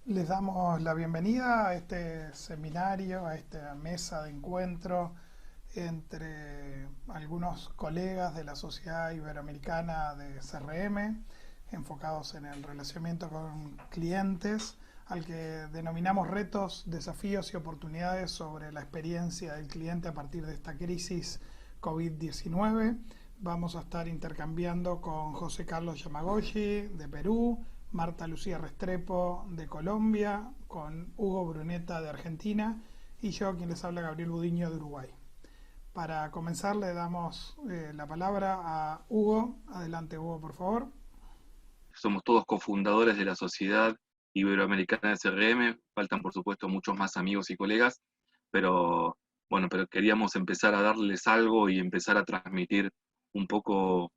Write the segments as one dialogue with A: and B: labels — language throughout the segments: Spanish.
A: Les damos la bienvenida a este seminario, a esta mesa de encuentro entre algunos colegas de la Sociedad Iberoamericana de CRM, enfocados en el relacionamiento con clientes, al que denominamos retos, desafíos y oportunidades sobre la experiencia del cliente a partir de esta crisis COVID-19. Vamos a estar intercambiando con José Carlos Yamagoshi de Perú, Marta Lucía Restrepo de Colombia, con Hugo Bruneta de Argentina y yo, quien les habla, Gabriel Budiño de Uruguay. Para comenzar le damos la palabra a Hugo. Adelante, Hugo, por favor.
B: Somos todos cofundadores de la Sociedad Iberoamericana de CRM, faltan por supuesto muchos más amigos y colegas, pero bueno, pero queríamos empezar a darles algo y empezar a transmitir un poco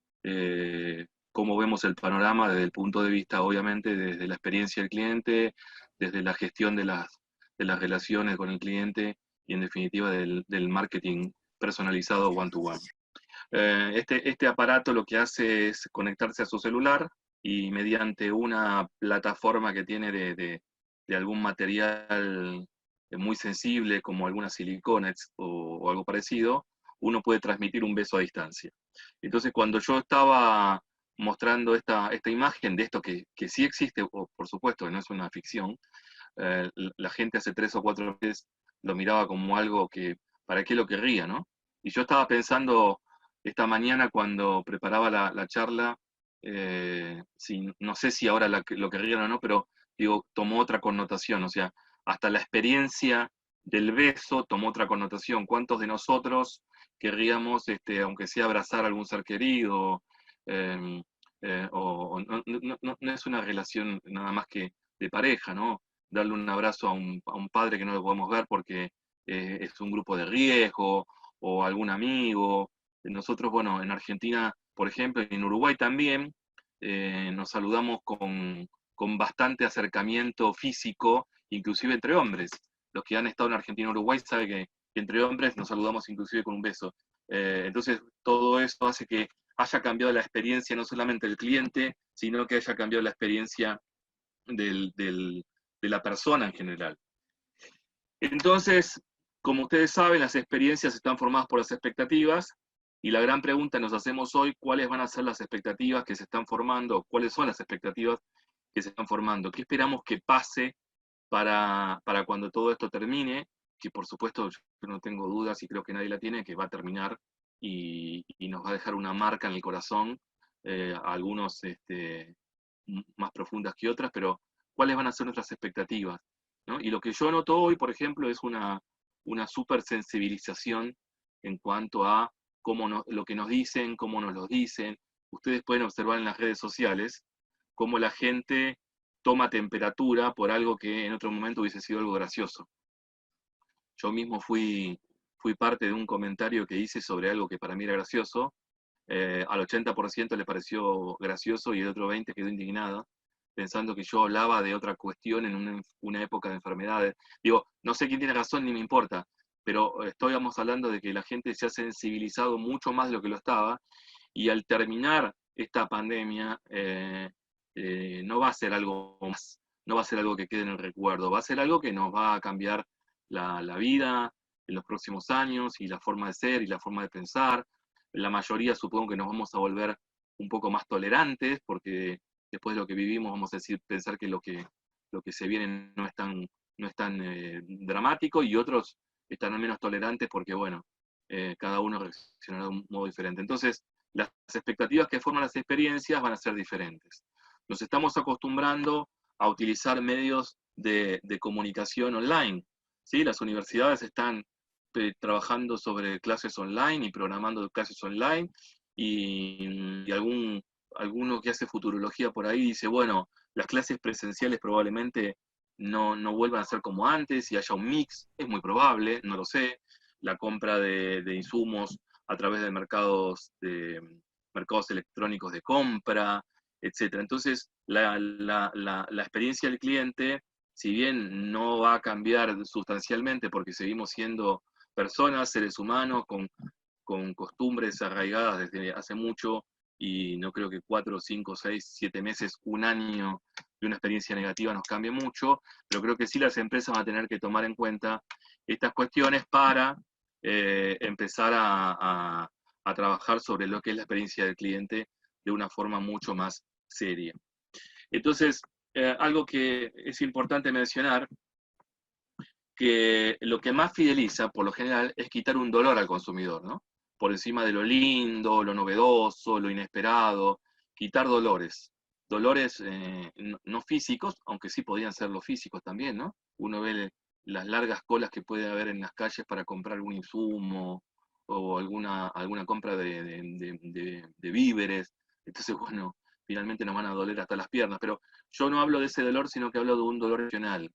B: cómo vemos el panorama desde el punto de vista, obviamente, desde la experiencia del cliente, desde la gestión de las relaciones con el cliente y en definitiva del marketing personalizado one-to-one. Este aparato lo que hace es conectarse a su celular y mediante una plataforma que tiene de algún material muy sensible, como algunas silicones o algo parecido, uno puede transmitir un beso a distancia. Entonces, cuando yo estaba mostrando esta imagen de esto que sí existe, por supuesto que no es una ficción, la gente hace 3 o 4 veces lo miraba como algo que, ¿para qué lo querría, no? Y yo estaba pensando esta mañana cuando preparaba la charla, no sé si ahora lo querrían o no, pero digo, tomó otra connotación, o sea, hasta la experiencia del beso tomó otra connotación. ¿Cuántos de nosotros querríamos, aunque sea abrazar a algún ser querido? Eh, no es una relación nada más que de pareja, ¿no? Darle un abrazo a un padre que no lo podemos ver porque es un grupo de riesgo, o algún amigo. Nosotros, bueno, en Argentina, por ejemplo, y en Uruguay también, nos saludamos con bastante acercamiento físico, inclusive entre hombres. Los que han estado en Argentina y Uruguay saben que entre hombres nos saludamos inclusive con un beso. Entonces, todo eso hace que haya cambiado la experiencia no solamente del cliente, sino que haya cambiado la experiencia de la persona en general. Entonces, como ustedes saben, las experiencias están formadas por las expectativas y la gran pregunta que nos hacemos hoy, ¿cuáles van a ser las expectativas que se están formando? ¿Cuáles son las expectativas que se están formando? ¿Qué esperamos que pase para cuando todo esto termine? Que por supuesto yo no tengo dudas y creo que nadie la tiene, que va a terminar y nos va a dejar una marca en el corazón, algunos más profundas que otras, pero ¿cuáles van a ser nuestras expectativas? ¿No? Y lo que yo noto hoy, por ejemplo, es una super sensibilización en cuanto a lo que nos dicen, cómo nos lo dicen. Ustedes pueden observar en las redes sociales cómo la gente toma temperatura por algo que en otro momento hubiese sido algo gracioso. Yo mismo fui parte de un comentario que hice sobre algo que para mí era gracioso. Al 80% le pareció gracioso y el otro 20% quedó indignado, pensando que yo hablaba de otra cuestión en una época de enfermedades. Digo, no sé quién tiene razón ni me importa, pero estamos hablando de que la gente se ha sensibilizado mucho más de lo que lo estaba, y al terminar esta pandemia, no va a ser algo más, no va a ser algo que quede en el recuerdo, va a ser algo que nos va a cambiar la vida en los próximos años y la forma de ser y la forma de pensar. La mayoría supongo que nos vamos a volver un poco más tolerantes, porque después de lo que vivimos vamos a pensar que lo que se viene no es tan dramático, y otros estarán menos tolerantes porque, bueno, cada uno reaccionará de un modo diferente. Entonces, las expectativas que forman las experiencias van a ser diferentes. Nos estamos acostumbrando a utilizar medios de comunicación online, ¿sí? Las universidades están trabajando sobre clases online y programando clases online, y alguno que hace futurología por ahí dice, bueno, las clases presenciales probablemente no vuelvan a ser como antes y haya un mix, es muy probable, no lo sé, la compra de insumos a través de mercados electrónicos de compra, etcétera. Entonces, la experiencia del cliente, si bien no va a cambiar sustancialmente porque seguimos siendo personas, seres humanos, con costumbres arraigadas desde hace mucho, y no creo que 4, 5, 6, 7 meses, un año de una experiencia negativa nos cambie mucho, pero creo que sí las empresas van a tener que tomar en cuenta estas cuestiones para empezar a trabajar sobre lo que es la experiencia del cliente de una forma mucho más seria. Entonces, algo que es importante mencionar, que lo que más fideliza, por lo general, es quitar un dolor al consumidor, ¿no? Por encima de lo lindo, lo novedoso, lo inesperado, quitar dolores. Dolores no físicos, aunque sí podían ser los físicos también, ¿no? Uno ve las largas colas que puede haber en las calles para comprar algún insumo o alguna compra de víveres. Entonces, bueno, finalmente nos van a doler hasta las piernas. Pero yo no hablo de ese dolor, sino que hablo de un dolor emocional.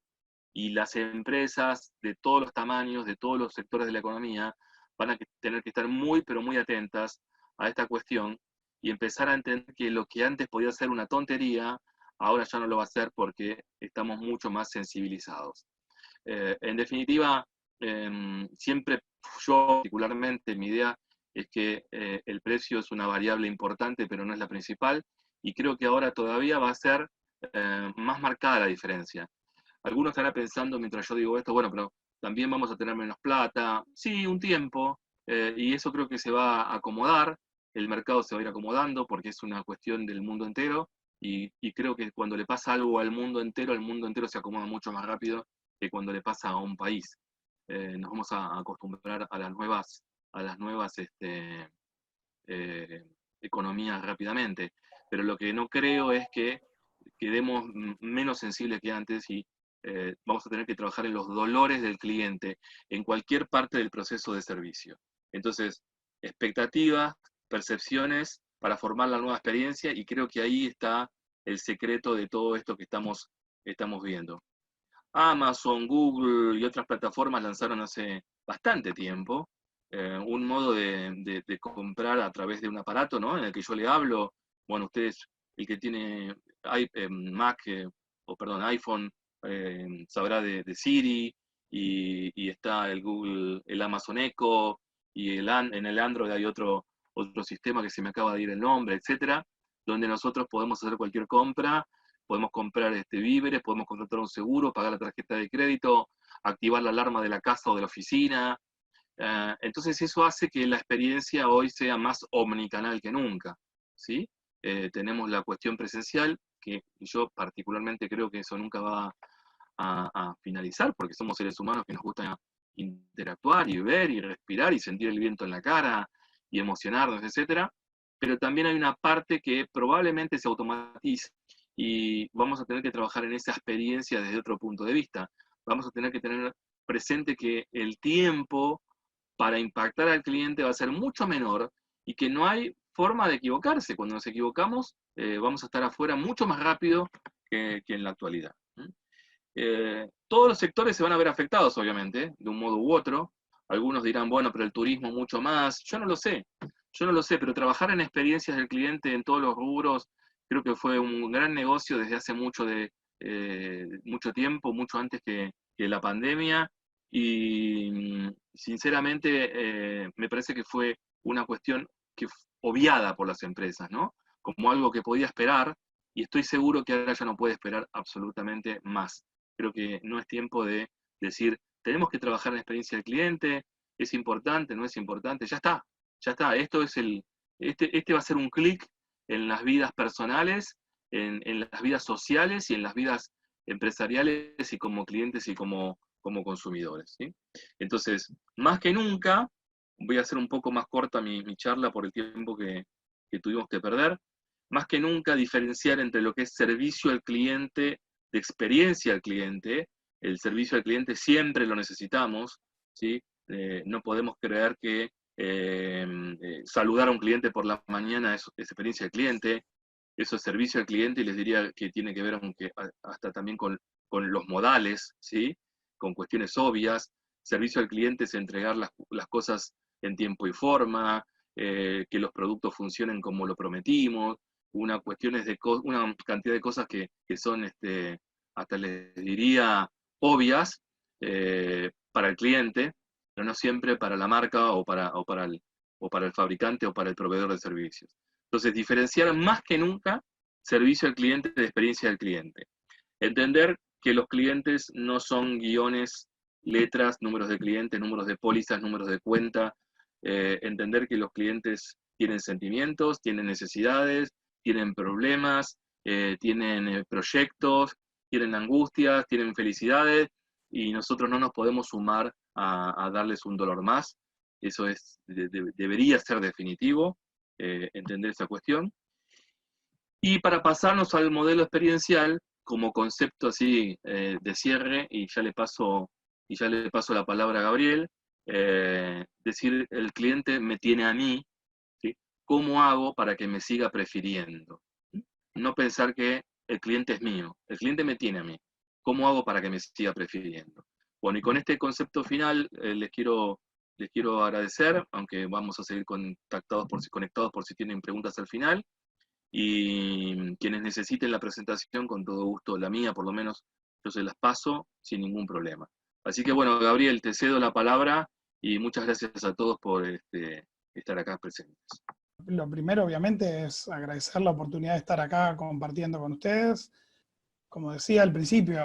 B: Y las empresas de todos los tamaños, de todos los sectores de la economía, van a tener que estar muy, pero muy atentas a esta cuestión y empezar a entender que lo que antes podía ser una tontería, ahora ya no lo va a ser porque estamos mucho más sensibilizados. En definitiva, siempre yo particularmente, mi idea es que el precio es una variable importante, pero no es la principal, y creo que ahora todavía va a ser más marcada la diferencia. Algunos estarán pensando mientras yo digo esto, bueno, pero también vamos a tener menos plata. Sí, un tiempo, y eso creo que se va a acomodar, el mercado se va a ir acomodando porque es una cuestión del mundo entero, y creo que cuando le pasa algo al mundo entero se acomoda mucho más rápido que cuando le pasa a un país. Nos vamos a acostumbrar a las nuevas economías rápidamente, pero lo que no creo es que quedemos menos sensibles que antes y vamos a tener que trabajar en los dolores del cliente en cualquier parte del proceso de servicio. Entonces, expectativas, percepciones para formar la nueva experiencia, y creo que ahí está el secreto de todo esto que estamos viendo. Amazon, Google y otras plataformas lanzaron hace bastante tiempo un modo de comprar a través de un aparato, ¿no? En el que yo le hablo. Bueno, ustedes, el que tiene Mac, iPhone, sabrá de Siri, y está el Google, el Amazon Echo, y en el Android hay otro sistema que se me acaba de ir el nombre, etcétera, donde nosotros podemos hacer cualquier compra. Podemos comprar víveres, podemos contratar un seguro, pagar la tarjeta de crédito, activar la alarma de la casa o de la oficina. Entonces eso hace que la experiencia hoy sea más omnicanal que nunca, ¿sí? Tenemos la cuestión presencial, que yo particularmente creo que eso nunca va a finalizar, porque somos seres humanos que nos gusta interactuar y ver y respirar y sentir el viento en la cara y emocionarnos, etc. Pero también hay una parte que probablemente se automatiza y vamos a tener que trabajar en esa experiencia desde otro punto de vista. Vamos a tener que tener presente que el tiempo para impactar al cliente va a ser mucho menor y que no hay forma de equivocarse. Cuando nos equivocamos, vamos a estar afuera mucho más rápido que en la actualidad. Todos los sectores se van a ver afectados, obviamente, de un modo u otro. Algunos dirán, bueno, pero el turismo mucho más. Yo no lo sé, pero trabajar en experiencias del cliente en todos los rubros creo que fue un gran negocio desde hace mucho tiempo, mucho antes que la pandemia, y sinceramente me parece que fue una cuestión que obviada por las empresas, ¿no? Como algo que podía esperar, y estoy seguro que ahora ya no puede esperar absolutamente más. Creo que no es tiempo de decir, tenemos que trabajar en la experiencia del cliente, es importante, no es importante, ya está, este va a ser un clic en las vidas personales, en las vidas sociales y en las vidas empresariales y como clientes y como consumidores, ¿sí? Entonces, más que nunca, voy a hacer un poco más corta mi charla por el tiempo que tuvimos que perder, más que nunca diferenciar entre lo que es servicio al cliente, de experiencia al cliente. El servicio al cliente siempre lo necesitamos, ¿sí? No podemos creer que saludar a un cliente por la mañana es experiencia al cliente, eso es servicio al cliente, y les diría que tiene que ver hasta también con los modales, ¿sí? Con cuestiones obvias. Servicio al cliente es entregar las cosas en tiempo y forma, que los productos funcionen como lo prometimos, una cantidad de cosas que son, hasta les diría, obvias para el cliente, pero no siempre para la marca o para el fabricante o para el proveedor de servicios. Entonces, diferenciar más que nunca servicio al cliente de experiencia del cliente. Entender que los clientes no son guiones, letras, números de clientes, números de pólizas, números de cuenta. Entender que los clientes tienen sentimientos, tienen necesidades, tienen problemas, tienen proyectos, tienen angustias, tienen felicidades, y nosotros no nos podemos sumar a darles un dolor más. Eso debería ser definitivo, entender esa cuestión. Y para pasarnos al modelo experiencial, como concepto así de cierre, y ya le paso la palabra a Gabriel, decir, el cliente me tiene a mí, ¿sí? ¿Cómo hago para que me siga prefiriendo? No pensar que el cliente es mío, el cliente me tiene a mí. ¿Cómo hago para que me siga prefiriendo? Bueno, y con este concepto final les quiero agradecer, aunque vamos a seguir conectados por si tienen preguntas al final. Y quienes necesiten la presentación, con todo gusto, la mía por lo menos, yo se las paso sin ningún problema. Así que bueno, Gabriel, te cedo la palabra y muchas gracias a todos por estar acá presentes.
A: Lo primero, obviamente, es agradecer la oportunidad de estar acá compartiendo con ustedes. Como decía al principio,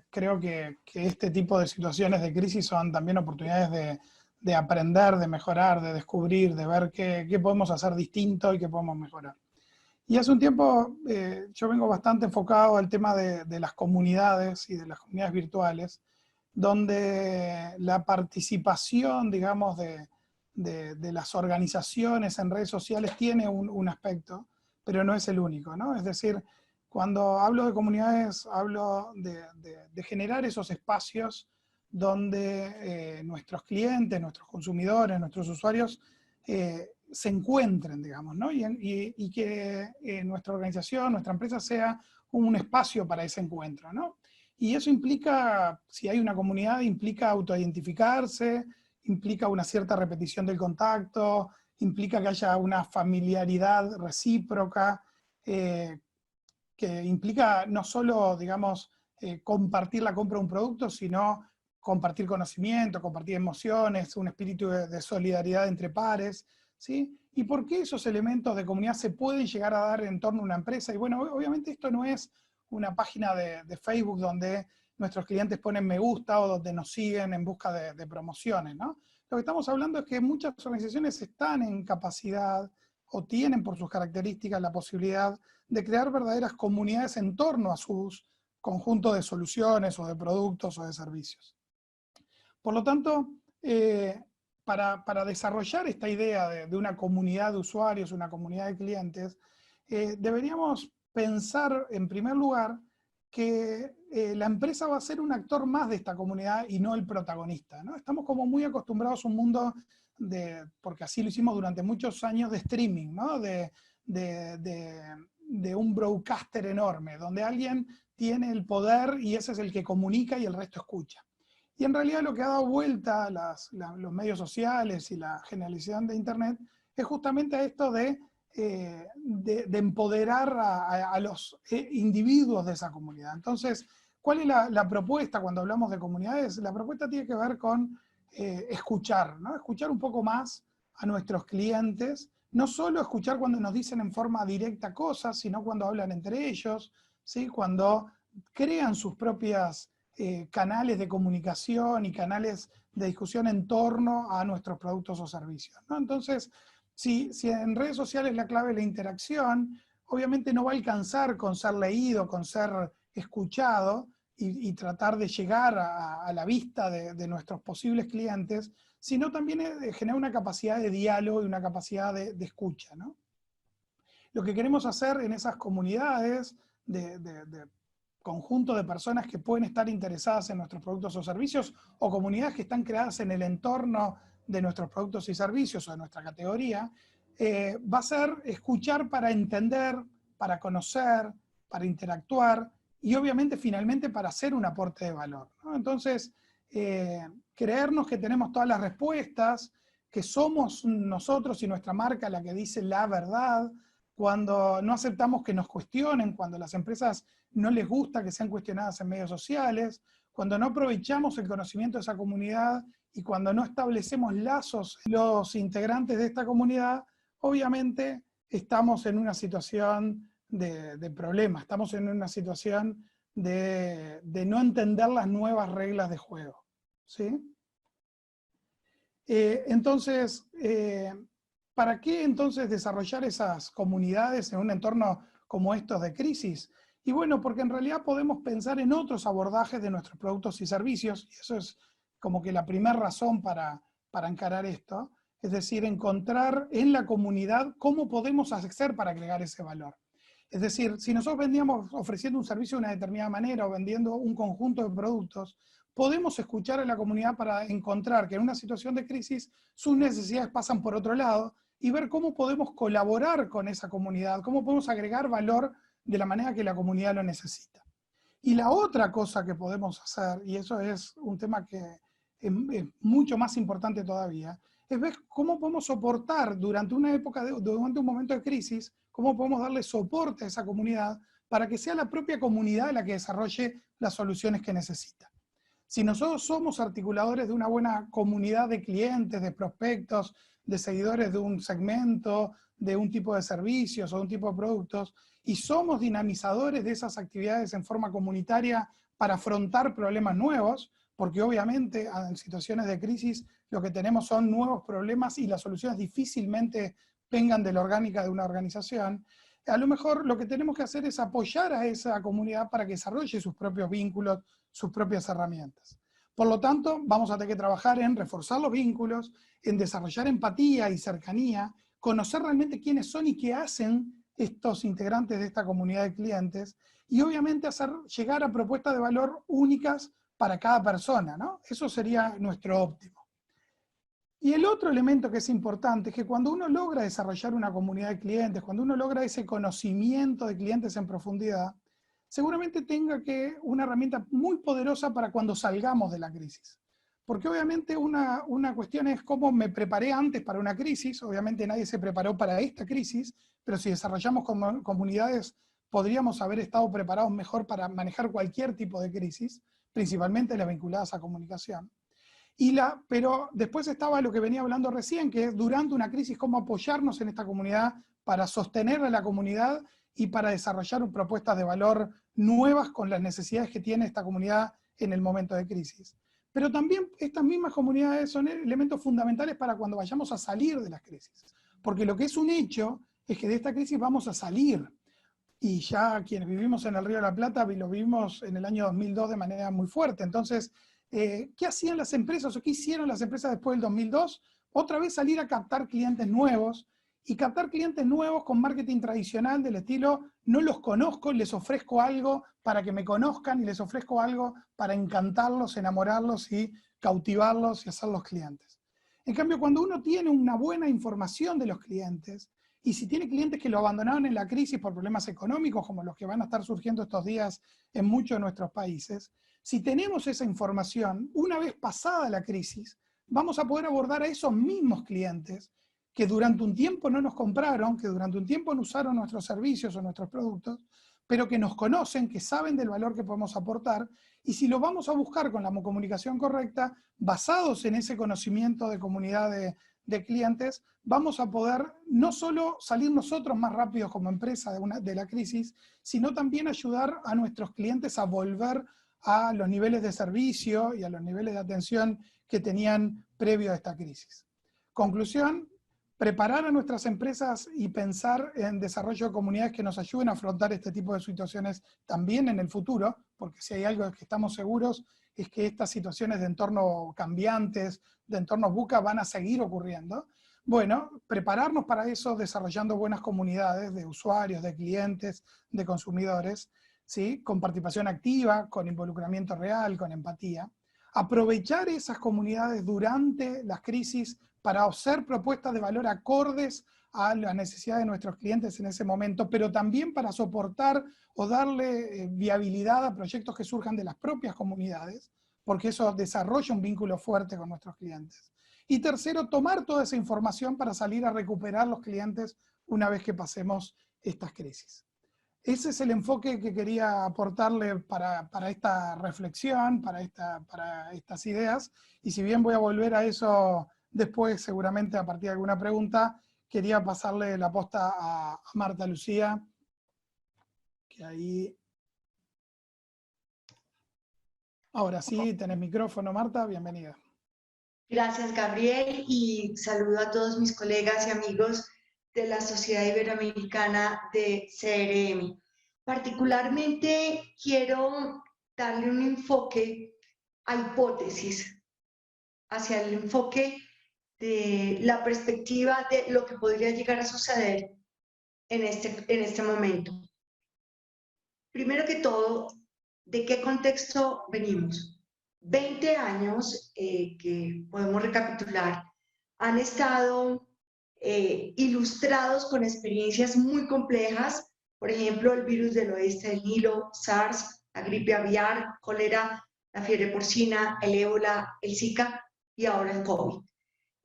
A: creo que este tipo de situaciones de crisis son también oportunidades de aprender, de mejorar, de descubrir, de ver qué podemos hacer distinto y qué podemos mejorar. Y hace un tiempo yo vengo bastante enfocado al tema de las comunidades y de las comunidades virtuales, donde la participación, digamos, de las organizaciones en redes sociales tiene un aspecto, pero no es el único, ¿no? Es decir, cuando hablo de comunidades, hablo de generar esos espacios donde nuestros clientes, nuestros consumidores, nuestros usuarios se encuentren, digamos, ¿no? Y que nuestra organización, nuestra empresa sea un espacio para ese encuentro, ¿no? Y eso implica, si hay una comunidad, implica autoidentificarse, implica una cierta repetición del contacto, implica que haya una familiaridad recíproca, que implica no solo, digamos, compartir la compra de un producto, sino compartir conocimiento, compartir emociones, un espíritu de solidaridad entre pares, ¿sí? ¿Y por qué esos elementos de comunidad se pueden llegar a dar en torno a una empresa? Y bueno, obviamente esto no es una página de Facebook donde nuestros clientes ponen me gusta o donde nos siguen en busca de promociones, ¿no? Lo que estamos hablando es que muchas organizaciones están en capacidad o tienen por sus características la posibilidad de crear verdaderas comunidades en torno a sus conjuntos de soluciones o de productos o de servicios. Por lo tanto, para desarrollar esta idea de una comunidad de usuarios, una comunidad de clientes, deberíamos pensar en primer lugar que la empresa va a ser un actor más de esta comunidad y no el protagonista, ¿no? Estamos como muy acostumbrados a un mundo porque así lo hicimos durante muchos años, de streaming, ¿no? De un broadcaster enorme, donde alguien tiene el poder y ese es el que comunica y el resto escucha. Y en realidad lo que ha dado vuelta a los medios sociales y la generalización de Internet es justamente esto de empoderar a los individuos de esa comunidad. Entonces, ¿cuál es la propuesta cuando hablamos de comunidades? La propuesta tiene que ver con escuchar, ¿no? Escuchar un poco más a nuestros clientes, no solo escuchar cuando nos dicen en forma directa cosas, sino cuando hablan entre ellos, ¿sí? Cuando crean sus propias canales de comunicación y canales de discusión en torno a nuestros productos o servicios, ¿no? Entonces, si en redes sociales la clave es la interacción, obviamente no va a alcanzar con ser leído, con ser escuchado y tratar de llegar a la vista de nuestros posibles clientes, sino también generar una capacidad de diálogo y una capacidad de escucha, ¿no? Lo que queremos hacer en esas comunidades de conjunto de personas que pueden estar interesadas en nuestros productos o servicios, o comunidades que están creadas en el entorno de nuestros productos y servicios o de nuestra categoría, va a ser escuchar para entender, para conocer, para interactuar y obviamente finalmente para hacer un aporte de valor, ¿no? Entonces, creernos que tenemos todas las respuestas, que somos nosotros y nuestra marca la que dice la verdad, cuando no aceptamos que nos cuestionen, cuando a las empresas no les gusta que sean cuestionadas en medios sociales, cuando no aprovechamos el conocimiento de esa comunidad y cuando no establecemos lazos los integrantes de esta comunidad, obviamente estamos en una situación de problema, estamos en una situación de no entender las nuevas reglas de juego, ¿sí? Entonces, ¿para qué entonces desarrollar esas comunidades en un entorno como estos de crisis? Y bueno, porque en realidad podemos pensar en otros abordajes de nuestros productos y servicios, y eso es como que la primera razón para encarar esto, es decir, encontrar en la comunidad cómo podemos hacer para agregar ese valor. Es decir, si nosotros vendíamos ofreciendo un servicio de una determinada manera o vendiendo un conjunto de productos, podemos escuchar a la comunidad para encontrar que en una situación de crisis sus necesidades pasan por otro lado y ver cómo podemos colaborar con esa comunidad, cómo podemos agregar valor de la manera que la comunidad lo necesita. Y la otra cosa que podemos hacer, y eso es un tema que es mucho más importante todavía, es ver cómo podemos soportar durante una época, durante un momento de crisis, cómo podemos darle soporte a esa comunidad para que sea la propia comunidad la que desarrolle las soluciones que necesita. Si nosotros somos articuladores de una buena comunidad de clientes, de prospectos, de seguidores de un segmento, de un tipo de servicios o de un tipo de productos, y somos dinamizadores de esas actividades en forma comunitaria para afrontar problemas nuevos, porque obviamente en situaciones de crisis lo que tenemos son nuevos problemas y las soluciones difícilmente vengan de la orgánica de una organización, a lo mejor lo que tenemos que hacer es apoyar a esa comunidad para que desarrolle sus propios vínculos, sus propias herramientas. Por lo tanto, vamos a tener que trabajar en reforzar los vínculos, en desarrollar empatía y cercanía, conocer realmente quiénes son y qué hacen estos integrantes de esta comunidad de clientes, y obviamente hacer llegar a propuestas de valor únicas para cada persona, ¿no? Eso sería nuestro óptimo. Y el otro elemento que es importante es que cuando uno logra desarrollar una comunidad de clientes, cuando uno logra ese conocimiento de clientes en profundidad, seguramente tenga una herramienta muy poderosa para cuando salgamos de la crisis. Porque obviamente una cuestión es cómo me preparé antes para una crisis, obviamente nadie se preparó para esta crisis, pero si desarrollamos comunidades podríamos haber estado preparados mejor para manejar cualquier tipo de crisis, principalmente las vinculadas a comunicación. Pero después estaba lo que venía hablando recién, que es durante una crisis cómo apoyarnos en esta comunidad para sostener a la comunidad y para desarrollar propuestas de valor nuevas con las necesidades que tiene esta comunidad en el momento de crisis. Pero también estas mismas comunidades son elementos fundamentales para cuando vayamos a salir de las crisis. Porque lo que es un hecho es que de esta crisis vamos a salir. Y ya quienes vivimos en el Río de la Plata lo vimos en el año 2002 de manera muy fuerte. Entonces, ¿qué hacían las empresas o qué hicieron las empresas después del 2002? Otra vez salir a captar clientes nuevos, y captar clientes nuevos con marketing tradicional del estilo, no los conozco, les ofrezco algo para que me conozcan y les ofrezco algo para encantarlos, enamorarlos y cautivarlos y hacerlos clientes. En cambio, cuando uno tiene una buena información de los clientes, y si tiene clientes que lo abandonaron en la crisis por problemas económicos, como los que van a estar surgiendo estos días en muchos de nuestros países, si tenemos esa información, una vez pasada la crisis, vamos a poder abordar a esos mismos clientes que durante un tiempo no nos compraron, que durante un tiempo no usaron nuestros servicios o nuestros productos, pero que nos conocen, que saben del valor que podemos aportar, y si lo vamos a buscar con la comunicación correcta, basados en ese conocimiento de comunidad de clientes, vamos a poder no solo salir nosotros más rápidos como empresa de la crisis, sino también ayudar a nuestros clientes a volver a los niveles de servicio y a los niveles de atención que tenían previo a esta crisis. Conclusión: preparar a nuestras empresas y pensar en desarrollo de comunidades que nos ayuden a afrontar este tipo de situaciones también en el futuro, porque si hay algo que estamos seguros es que estas situaciones de entorno cambiantes, de entornos VUCA, van a seguir ocurriendo. Bueno, prepararnos para eso desarrollando buenas comunidades de usuarios, de clientes, de consumidores, ¿sí? Con participación activa, con involucramiento real, con empatía. Aprovechar esas comunidades durante las crisis para hacer propuestas de valor acordes a las necesidades de nuestros clientes en ese momento, pero también para soportar o darle viabilidad a proyectos que surjan de las propias comunidades, porque eso desarrolla un vínculo fuerte con nuestros clientes. Y tercero, tomar toda esa información para salir a recuperar los clientes una vez que pasemos estas crisis. Ese es el enfoque que quería aportarle para esta reflexión, para estas ideas, y si bien voy a volver a eso después, seguramente a partir de alguna pregunta, quería pasarle la posta a Marta Lucía, que ahí Ahora sí, tenés micrófono, Marta, bienvenida.
C: Gracias, Gabriel, y saludo a todos mis colegas y amigos de la Sociedad Iberoamericana de CRM. Particularmente quiero darle un enfoque a hipótesis, hacia el enfoque de la perspectiva de lo que podría llegar a suceder en este momento. Primero que todo, ¿de qué contexto venimos? 20 años que podemos recapitular han estado ilustrados con experiencias muy complejas, por ejemplo, el virus del oeste del Nilo, SARS, la gripe aviar, cólera, la fiebre porcina, el ébola, el Zika y ahora el COVID.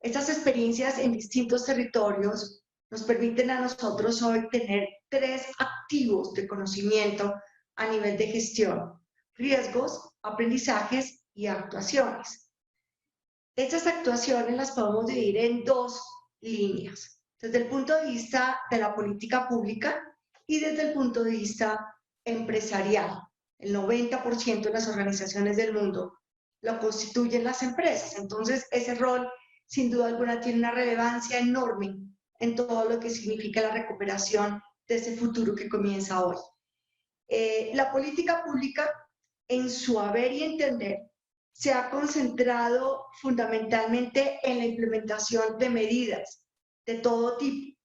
C: Estas experiencias en distintos territorios nos permiten a nosotros hoy tener 3 activos de conocimiento a nivel de gestión: riesgos, aprendizajes y actuaciones. Estas actuaciones las podemos dividir en 2 líneas, desde el punto de vista de la política pública y desde el punto de vista empresarial. El 90% de las organizaciones del mundo lo constituyen las empresas, entonces ese rol sin duda alguna tiene una relevancia enorme en todo lo que significa la recuperación de ese futuro que comienza hoy. La política pública, en su haber y entender, se ha concentrado fundamentalmente en la implementación de medidas de todo tipo.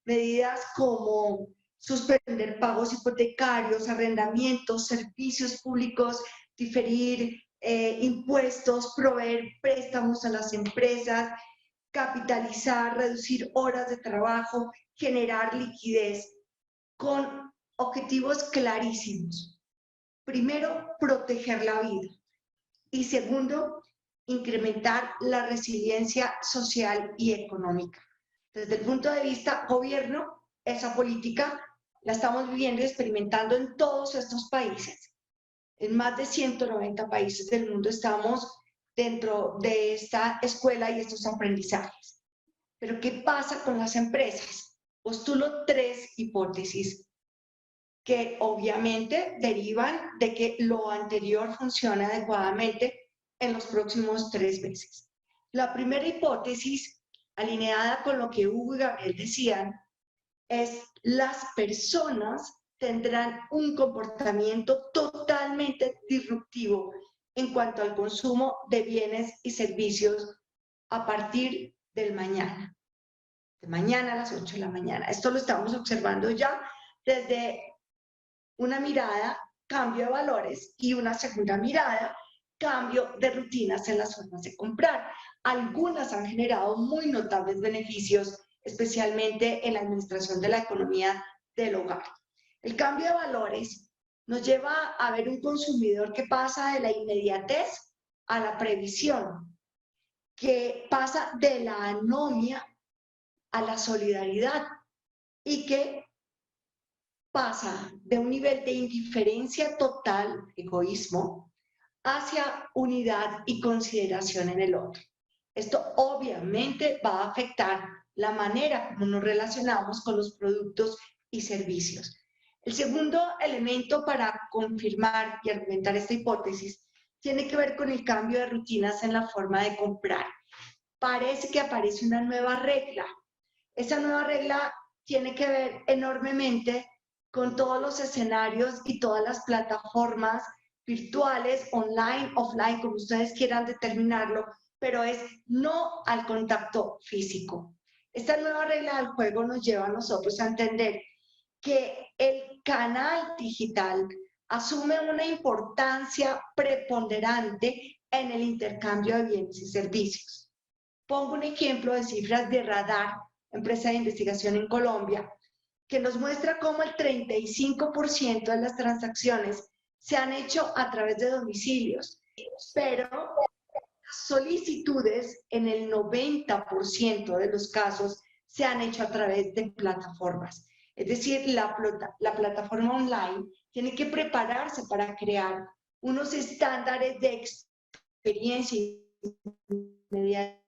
C: Medidas como suspender pagos hipotecarios, arrendamientos, servicios públicos, diferir impuestos, proveer préstamos a las empresas, capitalizar, reducir horas de trabajo, generar liquidez, con objetivos clarísimos. Primero, proteger la vida. Y segundo, incrementar la resiliencia social y económica. Desde el punto de vista gobierno, esa política la estamos viviendo y experimentando en todos estos países. En más de 190 países del mundo estamos dentro de esta escuela y estos aprendizajes. Pero ¿qué pasa con las empresas? Postulo 3 hipótesis que obviamente derivan de que lo anterior funcione adecuadamente en los próximos 3 meses. La primera hipótesis, alineada con lo que Hugo y Gabriel decían, es: las personas tendrán un comportamiento totalmente disruptivo en cuanto al consumo de bienes y servicios a partir del mañana. De mañana a las 8 de la mañana. Esto lo estamos observando ya desde una mirada, cambio de valores, y una segunda mirada, cambio de rutinas en las formas de comprar. Algunas han generado muy notables beneficios, especialmente en la administración de la economía del hogar. El cambio de valores nos lleva a ver un consumidor que pasa de la inmediatez a la previsión, que pasa de la anomia a la solidaridad y que pasa de un nivel de indiferencia total, egoísmo, hacia unidad y consideración en el otro. Esto obviamente va a afectar la manera como nos relacionamos con los productos y servicios. El segundo elemento para confirmar y argumentar esta hipótesis tiene que ver con el cambio de rutinas en la forma de comprar. Parece que aparece una nueva regla. Esa nueva regla tiene que ver enormemente con todos los escenarios y todas las plataformas virtuales, online, offline, como ustedes quieran determinarlo, pero es no al contacto físico. Esta nueva regla del juego nos lleva a nosotros a entender que el canal digital asume una importancia preponderante en el intercambio de bienes y servicios. Pongo un ejemplo de cifras de Radar, empresa de investigación en Colombia, que nos muestra cómo el 35% de las transacciones se han hecho a través de domicilios, pero solicitudes en el 90% de los casos se han hecho a través de plataformas. Es decir, la plataforma online tiene que prepararse para crear unos estándares de experiencia inmediata,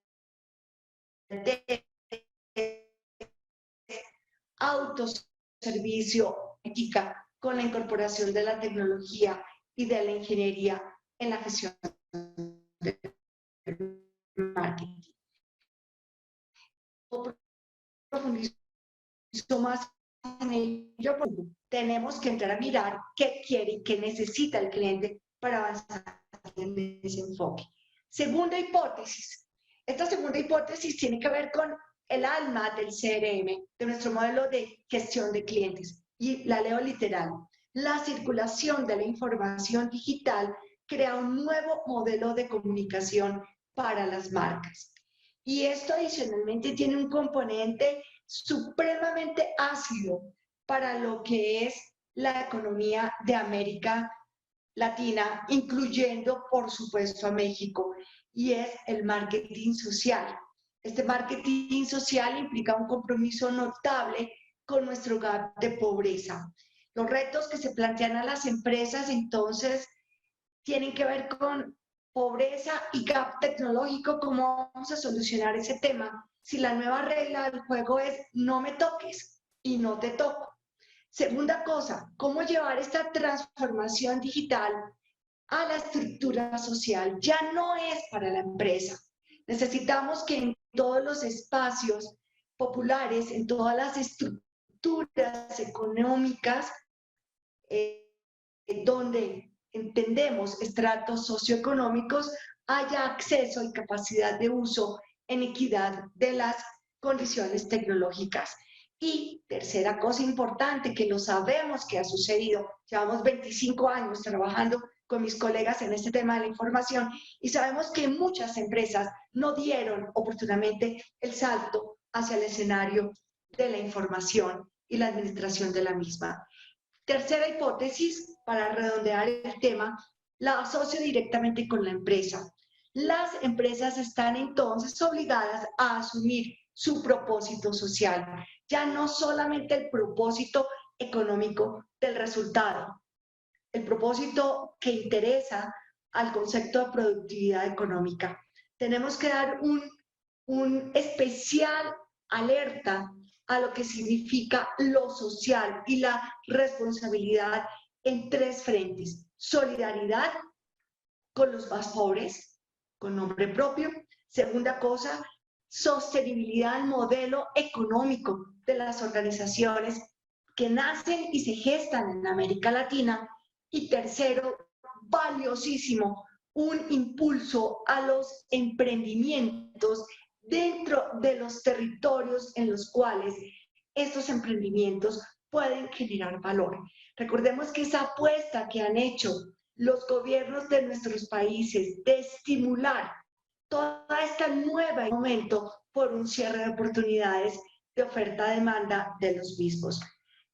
C: de autoservicio, ética, con la incorporación de la tecnología y de la ingeniería en la gestión del marketing. Profundizo más en ello, porque tenemos que entrar a mirar qué quiere y qué necesita el cliente para avanzar en ese enfoque. Segunda hipótesis. Esta segunda hipótesis tiene que ver con el alma del CRM, de nuestro modelo de gestión de clientes. Y la leo literal. La circulación de la información digital crea un nuevo modelo de comunicación para las marcas. Y esto adicionalmente tiene un componente supremamente ácido para lo que es la economía de América Latina, incluyendo, por supuesto, a México, y es el marketing social. Este marketing social implica un compromiso notable con nuestro gap de pobreza. Los retos que se plantean a las empresas, entonces, tienen que ver con pobreza y gap tecnológico. ¿Cómo vamos a solucionar ese tema si la nueva regla del juego es no me toques y no te toco? Segunda cosa, ¿cómo llevar esta transformación digital a la estructura social? Ya no es para la empresa. Necesitamos que en todos los espacios populares, en todas las estructuras económicas, donde entendemos estratos socioeconómicos, haya acceso y capacidad de uso en equidad de las condiciones tecnológicas. Y tercera cosa importante, que lo sabemos que ha sucedido, llevamos 25 años trabajando con mis colegas en este tema de la información y sabemos que muchas empresas no dieron oportunamente el salto hacia el escenario de la información y la administración de la misma. Tercera hipótesis, para redondear el tema, la asocio directamente con la empresa. Las empresas están entonces obligadas a asumir su propósito social, ya no solamente el propósito económico del resultado, el propósito que interesa al concepto de productividad económica. Tenemos que dar un especial alerta a lo que significa lo social y la responsabilidad en tres frentes: solidaridad con los más pobres, con nombre propio. Segunda cosa, sostenibilidad del modelo económico de las organizaciones que nacen y se gestan en América Latina. Y tercero, valiosísimo, un impulso a los emprendimientos dentro de los territorios en los cuales estos emprendimientos pueden generar valor. Recordemos que esa apuesta que han hecho los gobiernos de nuestros países de estimular toda esta nueva momento por un cierre de oportunidades de oferta-demanda de los mismos.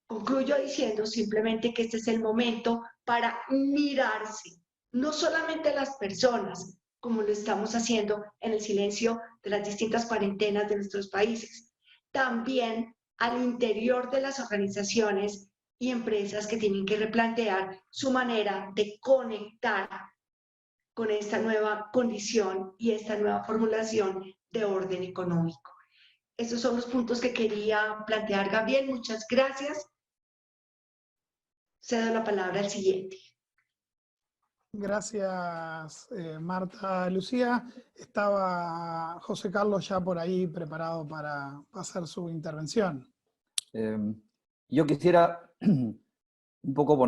C: Concluyo diciendo simplemente que este es el momento para mirarse, no solamente las personas, como lo estamos haciendo en el silencio de las distintas cuarentenas de nuestros países, también al interior de las organizaciones y empresas que tienen que replantear su manera de conectar con esta nueva condición y esta nueva formulación de orden económico. Esos son los puntos que quería plantear, Gabriel. Muchas gracias. Cedo la palabra al siguiente.
A: Gracias, Marta. Lucía, estaba José Carlos ya por ahí preparado para hacer su intervención.
D: Yo quisiera un poco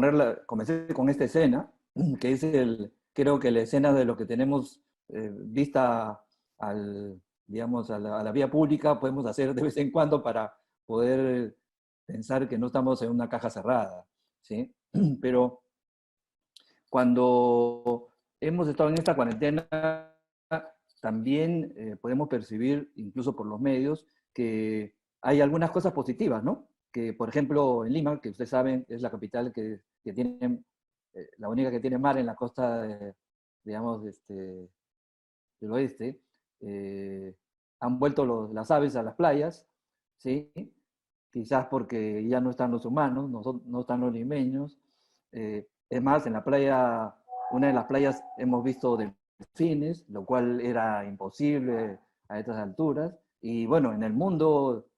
D: comencé con esta escena, que es creo que la escena de lo que tenemos vista digamos, a la vía pública, podemos hacer de vez en cuando para poder pensar que no estamos en una caja cerrada, ¿sí? Pero cuando hemos estado en esta cuarentena, también podemos percibir, incluso por los medios, que hay algunas cosas positivas, ¿no? Que, por ejemplo, en Lima, que ustedes saben, es la capital que tiene, la única que tiene mar en la costa, digamos, del oeste, han vuelto las aves a las playas, ¿sí? Quizás porque ya no están los humanos, no están los limeños. Es más, en la playa, una de las playas hemos visto delfines, lo cual era imposible a estas alturas. Y bueno, en el mundo,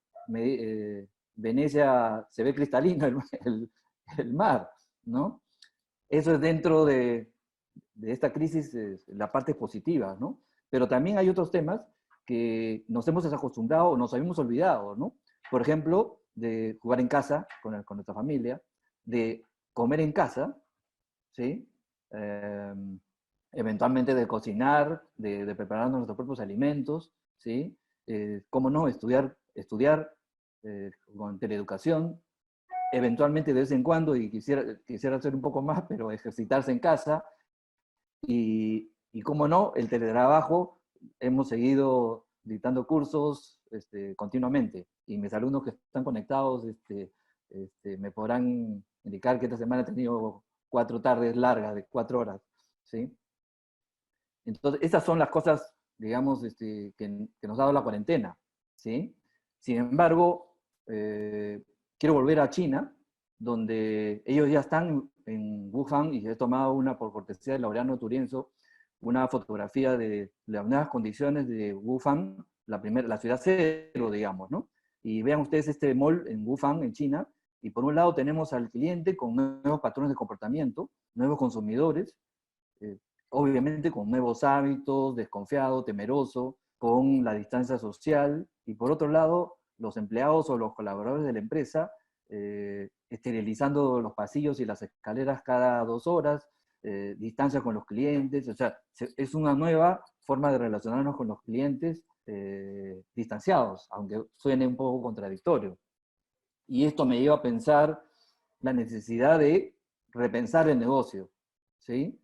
D: Venecia se ve cristalino el mar, ¿no? Eso es dentro de de esta crisis la parte positiva, ¿no? Pero también hay otros temas que nos hemos desacostumbrado o nos habíamos olvidado, ¿no? Por ejemplo, de jugar en casa con nuestra familia, de comer en casa, ¿sí? Eh, eventualmente de cocinar, de preparar nuestros propios alimentos, ¿sí? ¿Cómo no? Estudiar con teleeducación, eventualmente de vez en cuando, y quisiera hacer un poco más, pero ejercitarse en casa, y cómo no, el teletrabajo, hemos seguido dictando cursos continuamente, y mis alumnos que están conectados me podrán indicar que esta semana he tenido 4 tardes largas de 4 horas, ¿sí? Entonces, esas son las cosas, digamos, que nos ha dado la cuarentena, ¿sí? Sin embargo, quiero volver a China, donde ellos ya están en Wuhan, y he tomado por cortesía de Laureano Turienzo, una fotografía de las nuevas condiciones de Wuhan, la ciudad cero, digamos, ¿no? Y vean ustedes este mall en Wuhan, en China, y por un lado tenemos al cliente con nuevos patrones de comportamiento, nuevos consumidores, eh, obviamente con nuevos hábitos, desconfiado, temeroso, con la distancia social, y por otro lado, los empleados o los colaboradores de la empresa esterilizando los pasillos y las escaleras cada 2 horas, distancia con los clientes, o sea, es una nueva forma de relacionarnos con los clientes distanciados, aunque suene un poco contradictorio. Y esto me lleva a pensar la necesidad de repensar el negocio, ¿sí?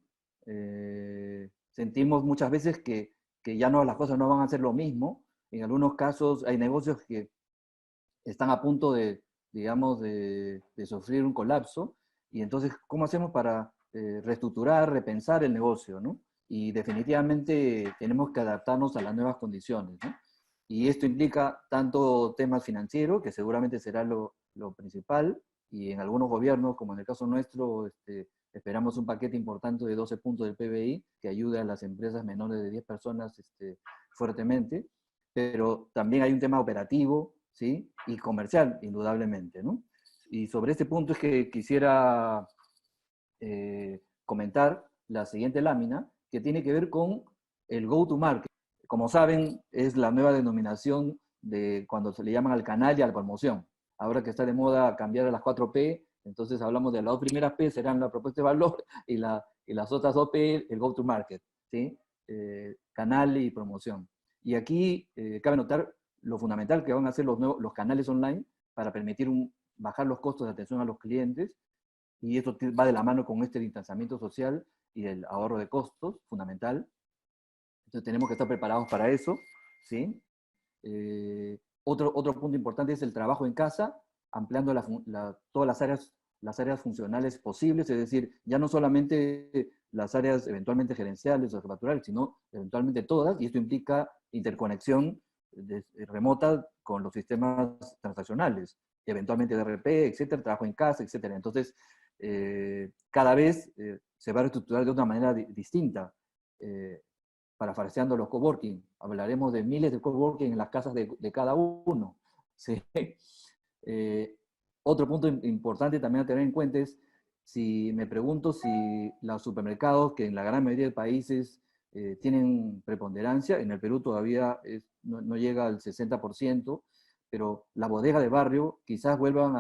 D: Sentimos muchas veces que ya no, las cosas no van a ser lo mismo. En algunos casos hay negocios que están a punto de, digamos, de sufrir un colapso, y entonces, ¿cómo hacemos para reestructurar, repensar el negocio, ¿no? Y definitivamente tenemos que adaptarnos a las nuevas condiciones, ¿no? Y esto implica tanto temas financieros, que seguramente será lo principal, y en algunos gobiernos, como en el caso nuestro, esperamos un paquete importante de 12 puntos del PBI que ayude a las empresas menores de 10 personas fuertemente, pero también hay un tema operativo, ¿sí? Y comercial, indudablemente, ¿no? Y sobre este punto es que quisiera comentar la siguiente lámina, que tiene que ver con el go-to-market. Como saben, es la nueva denominación de cuando se le llaman al canal y a la promoción. Ahora que está de moda cambiar a las 4P, entonces hablamos de las 2 primeras P, serán la propuesta de valor, y las otras 2 P, el go-to-market, ¿sí? Canal y promoción. Y aquí cabe notar lo fundamental que van a ser los canales online para permitir bajar los costos de atención a los clientes, y esto va de la mano con este distanciamiento social y el ahorro de costos, fundamental. Entonces tenemos que estar preparados para eso, ¿sí? Otro punto importante es el trabajo en casa, ampliando todas las áreas funcionales posibles, es decir, ya no solamente las áreas eventualmente gerenciales o jefaturales, sino eventualmente todas, y esto implica interconexión remota con los sistemas transaccionales, eventualmente de RP, etcétera, trabajo en casa, etcétera. Entonces, cada vez se va a reestructurar de una manera distinta. Parafraseando los coworking, hablaremos de miles de coworking en las casas de cada uno, ¿sí? Otro punto importante también a tener en cuenta es, si me pregunto si los supermercados, que en la gran mayoría de países tienen preponderancia, en el Perú todavía no llega al 60%, pero la bodega de barrio quizás vuelvan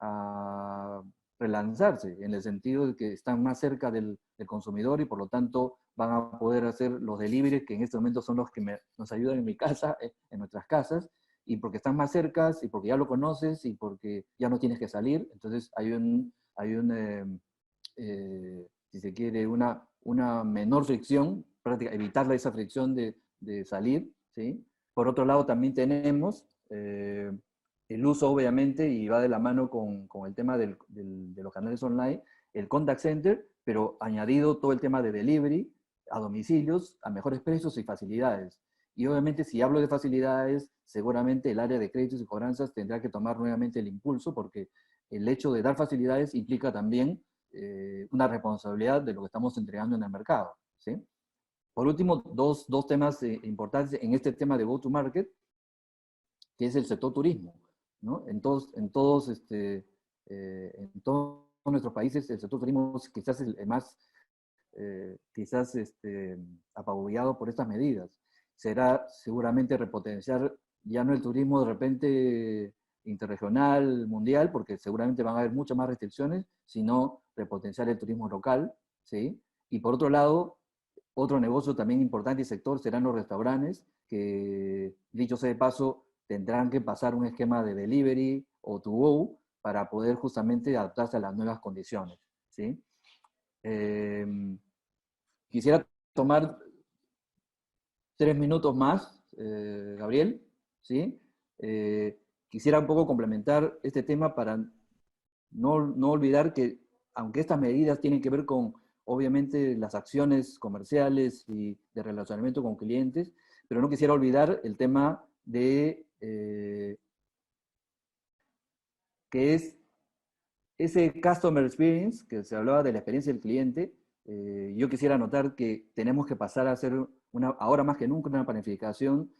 D: a relanzarse, en el sentido de que están más cerca del consumidor, y por lo tanto van a poder hacer los deliveries, que en este momento son los que nos ayudan en mi casa, en nuestras casas, y porque están más cercas, y porque ya lo conoces, y porque ya no tienes que salir. Entonces si se quiere, una menor fricción, evitar esa fricción de salir, ¿sí? Por otro lado, también tenemos el uso, obviamente, y va de la mano con el tema de los canales online, el contact center, pero añadido todo el tema de delivery a domicilios, a mejores precios y facilidades. Y obviamente, si hablo de facilidades, seguramente el área de créditos y cobranzas tendrá que tomar nuevamente el impulso, porque el hecho de dar facilidades implica también una responsabilidad de lo que estamos entregando en el mercado, ¿sí? Por último, dos temas importantes en este tema de go-to-market, que es el sector turismo, ¿no? En todos nuestros países, el sector turismo quizás es el más quizás apabullado por estas medidas. Será seguramente repotenciar ya no el turismo de repente interregional, mundial, porque seguramente van a haber muchas más restricciones, sino repotenciar el turismo local, ¿sí? Y por otro lado, otro negocio también importante y sector serán los restaurantes, que, dicho sea de paso, tendrán que pasar un esquema de delivery o to go para poder justamente adaptarse a las nuevas condiciones, ¿sí? Quisiera tomar 3 minutos más, Gabriel, ¿sí? Quisiera un poco complementar este tema para no olvidar que, aunque estas medidas tienen que ver con, obviamente, las acciones comerciales y de relacionamiento con clientes, pero no quisiera olvidar el tema de que es ese customer experience, que se hablaba de la experiencia del cliente. Yo quisiera notar que tenemos que pasar a hacer ahora más que nunca, una planificación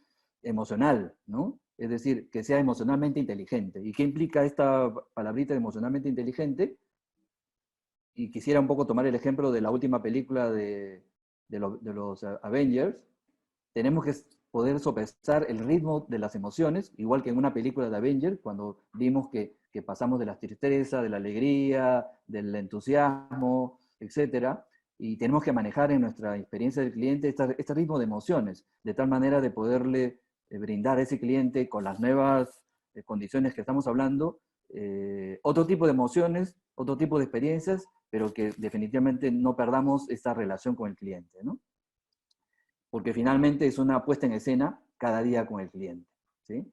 D: emocional, ¿no? Es decir, que sea emocionalmente inteligente. ¿Y qué implica esta palabrita de emocionalmente inteligente? Y quisiera un poco tomar el ejemplo de la última película de los Avengers. Tenemos que poder sopesar el ritmo de las emociones, igual que en una película de Avengers, cuando vimos que pasamos de la tristeza, de la alegría, del entusiasmo, etc. Y tenemos que manejar en nuestra experiencia del cliente este ritmo de emociones, de tal manera de poderle brindar a ese cliente, con las nuevas condiciones que estamos hablando, otro tipo de emociones, otro tipo de experiencias, pero que definitivamente no perdamos esta relación con el cliente, ¿no? Porque finalmente es una puesta en escena cada día con el cliente, ¿sí?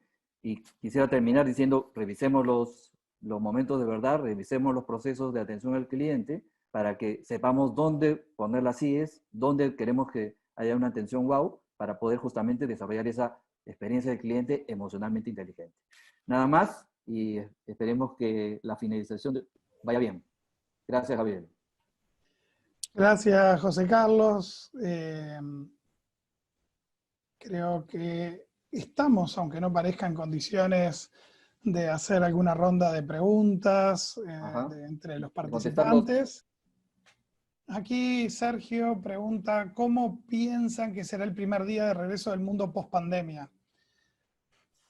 D: Y quisiera terminar diciendo, revisemos los momentos de verdad, revisemos los procesos de atención al cliente, para que sepamos dónde poner las IES, dónde queremos que haya una atención wow, para poder justamente desarrollar esa experiencia del cliente emocionalmente inteligente. Nada más, y esperemos que la finalización vaya bien. Gracias, Gabriel.
A: Gracias, José Carlos. Creo que estamos, aunque no parezca, en condiciones de hacer alguna ronda de preguntas entre los participantes. Aquí Sergio pregunta, ¿cómo piensan que será el primer día de regreso del mundo post-pandemia?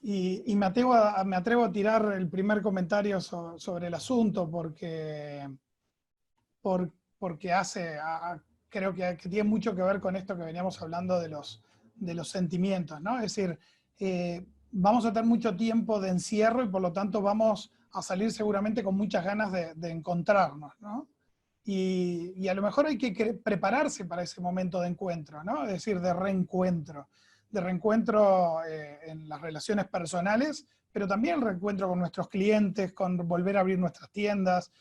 A: Y me atrevo a tirar el primer comentario sobre el asunto, porque creo que tiene mucho que ver con esto que veníamos hablando de los sentimientos, ¿no? Es decir, vamos a tener mucho tiempo de encierro y por lo tanto vamos a salir seguramente con muchas ganas de encontrarnos, ¿no? Y a lo mejor hay que prepararse para ese momento de encuentro, ¿no? Es decir, de reencuentro en las relaciones personales, pero también el reencuentro con nuestros clientes, con volver a abrir nuestras tiendas.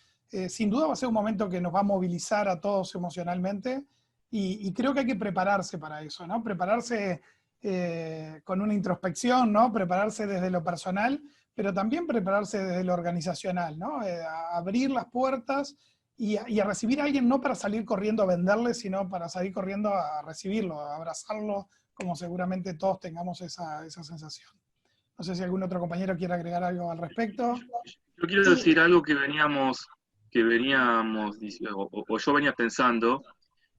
A: Sin duda va a ser un momento que nos va a movilizar a todos emocionalmente, y creo que hay que prepararse para eso, ¿no? Prepararse con una introspección, ¿no? Prepararse desde lo personal, pero también prepararse desde lo organizacional, ¿no? A abrir las puertas y a recibir a alguien, no para salir corriendo a venderle, sino para salir corriendo a recibirlo, a abrazarlo, como seguramente todos tengamos esa sensación. No sé si algún otro compañero quiere agregar algo al respecto.
B: Yo quiero decir algo que veníamos diciendo, o yo venía pensando.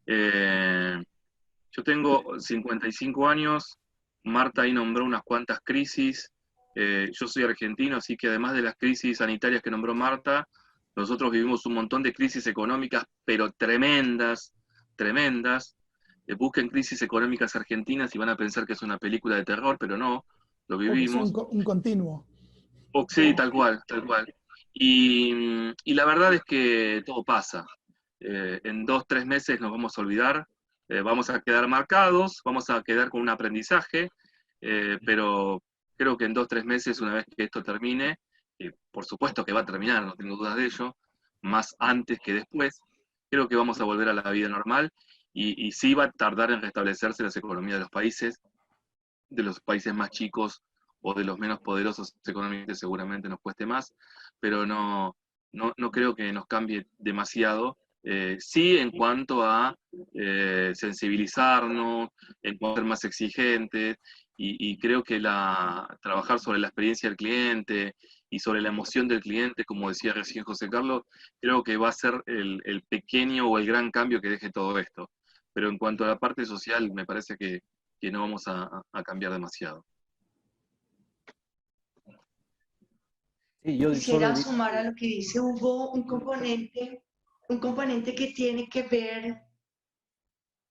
B: Yo tengo 55 años, Marta ahí nombró unas cuantas crisis. Yo soy argentino, así que además de las crisis sanitarias que nombró Marta, nosotros vivimos un montón de crisis económicas, pero tremendas, tremendas. Busquen crisis económicas argentinas y van a pensar que es una película de terror, pero no, lo vivimos.
A: Un continuo.
B: Sí, tal cual, tal cual. Y la verdad es que todo pasa. En 2, 3 meses nos vamos a olvidar, vamos a quedar marcados, vamos a quedar con un aprendizaje, pero creo que en 2, 3 meses, una vez que esto termine, por supuesto que va a terminar, no tengo dudas de ello, más antes que después, creo que vamos a volver a la vida normal, y sí va a tardar en restablecerse las economías de los países más chicos o de los menos poderosos económicamente, seguramente nos cueste más, pero no creo que nos cambie demasiado. Sí, en cuanto a sensibilizarnos, en cuanto a ser más exigentes, y creo que trabajar sobre la experiencia del cliente y sobre la emoción del cliente, como decía recién José Carlos, creo que va a ser el pequeño o el gran cambio que deje todo esto. Pero en cuanto a la parte social, me parece que no vamos a cambiar demasiado.
D: Sí, yo solo
C: Quisiera sumar a lo que dice Hugo un componente que tiene que ver,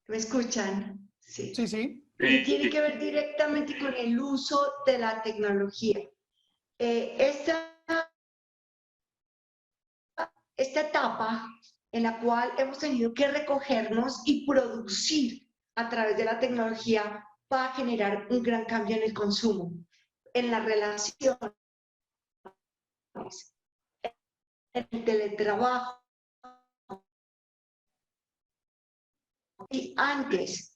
C: ¿me escuchan? Sí.
A: Sí, sí.
C: Y
B: Sí,
C: tiene que ver directamente con el uso de la tecnología. Esta etapa en la cual hemos tenido que recogernos y producir a través de la tecnología va a generar un gran cambio en el consumo, en las relaciones, en el teletrabajo. Y antes,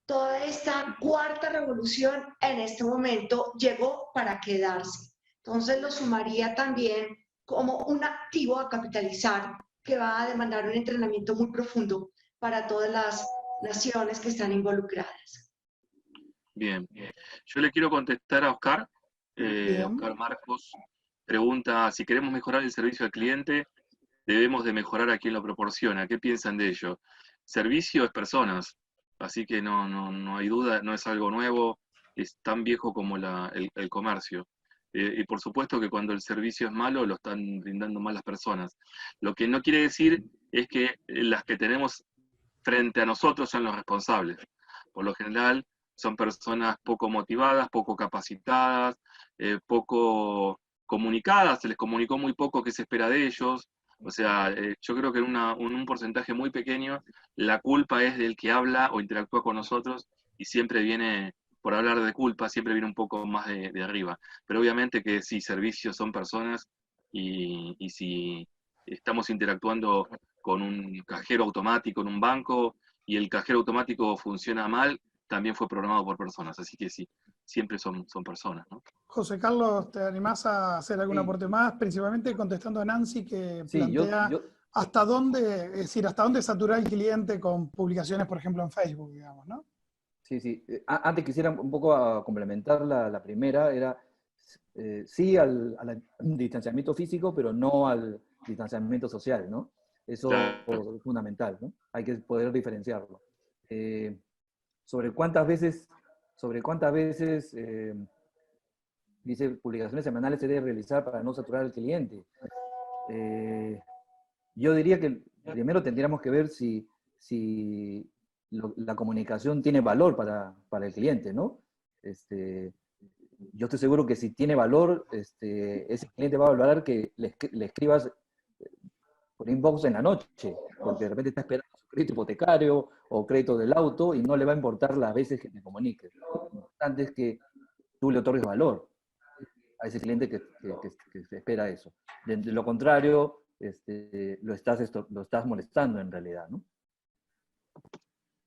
C: toda esta cuarta revolución en este momento llegó para quedarse. Entonces lo sumaría también como un activo a capitalizar que va a demandar un entrenamiento muy profundo para todas las naciones que están involucradas.
B: bien. Yo le quiero contestar a Oscar.
A: Bien.
B: Oscar Marcos pregunta, si queremos mejorar el servicio al cliente, debemos de mejorar a quien lo proporciona. ¿Qué piensan de ello? Servicio es personas, así que no hay duda, no es algo nuevo, es tan viejo como el comercio. Y por supuesto que cuando el servicio es malo, lo están brindando mal las personas. Lo que no quiere decir es que las que tenemos frente a nosotros son los responsables. Por lo general, son personas poco motivadas, poco capacitadas, poco comunicadas, se les comunicó muy poco qué se espera de ellos. O sea, yo creo que en un porcentaje muy pequeño la culpa es del que habla o interactúa con nosotros y siempre viene, por hablar de culpa, siempre viene un poco más de arriba. Pero obviamente que sí, servicios son personas y si estamos interactuando con un cajero automático en un banco y el cajero automático funciona mal, también fue programado por personas. Así que sí, siempre son personas, ¿no?
A: José Carlos, ¿te animás a hacer algún
D: Sí.
A: aporte más? Principalmente contestando a Nancy, que
D: Sí,
A: plantea hasta dónde, es decir, hasta dónde saturar el cliente con publicaciones, por ejemplo, en Facebook, digamos, ¿no?
D: sí, sí. Antes quisiera un poco complementar la primera, era sí al distanciamiento físico, pero no al distanciamiento social, ¿no? Eso
B: Claro.
D: es fundamental, ¿no? Hay que poder diferenciarlo. Eh, sobre cuántas veces dice publicaciones semanales se debe realizar para no saturar al cliente. Yo diría que primero tendríamos que ver si la comunicación tiene valor para el cliente, ¿no? Yo estoy seguro que si tiene valor, ese cliente va a valorar que le escribas por inbox en la noche, porque de repente está esperando su crédito hipotecario o crédito del auto y no le va a importar las veces que te comuniques. Lo importante es que tú le otorgues valor a ese cliente que espera eso. De lo contrario, lo estás molestando en realidad, ¿no?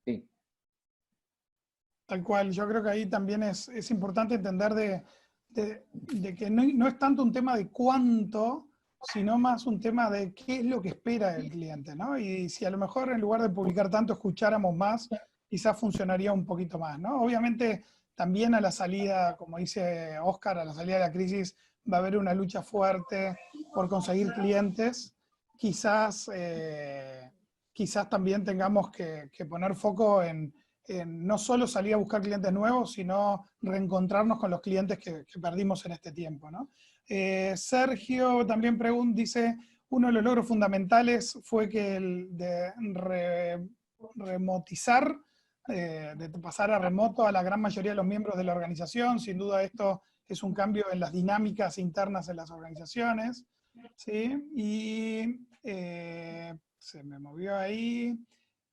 D: Sí.
A: Tal cual, yo creo que ahí también es importante entender de que no es tanto un tema de cuánto, sino más un tema de qué es lo que espera el cliente, ¿no? Y si a lo mejor en lugar de publicar tanto escucháramos más, quizás funcionaría un poquito más, ¿no? Obviamente también a la salida, como dice Oscar, a la salida de la crisis va a haber una lucha fuerte por conseguir clientes. Quizás también tengamos que poner foco en no solo salir a buscar clientes nuevos, sino reencontrarnos con los clientes que perdimos en este tiempo, ¿no? Sergio también dice, uno de los logros fundamentales fue que el de remotizar, de pasar a remoto a la gran mayoría de los miembros de la organización. Sin duda esto es un cambio en las dinámicas internas en las organizaciones, ¿sí? Y se me movió ahí.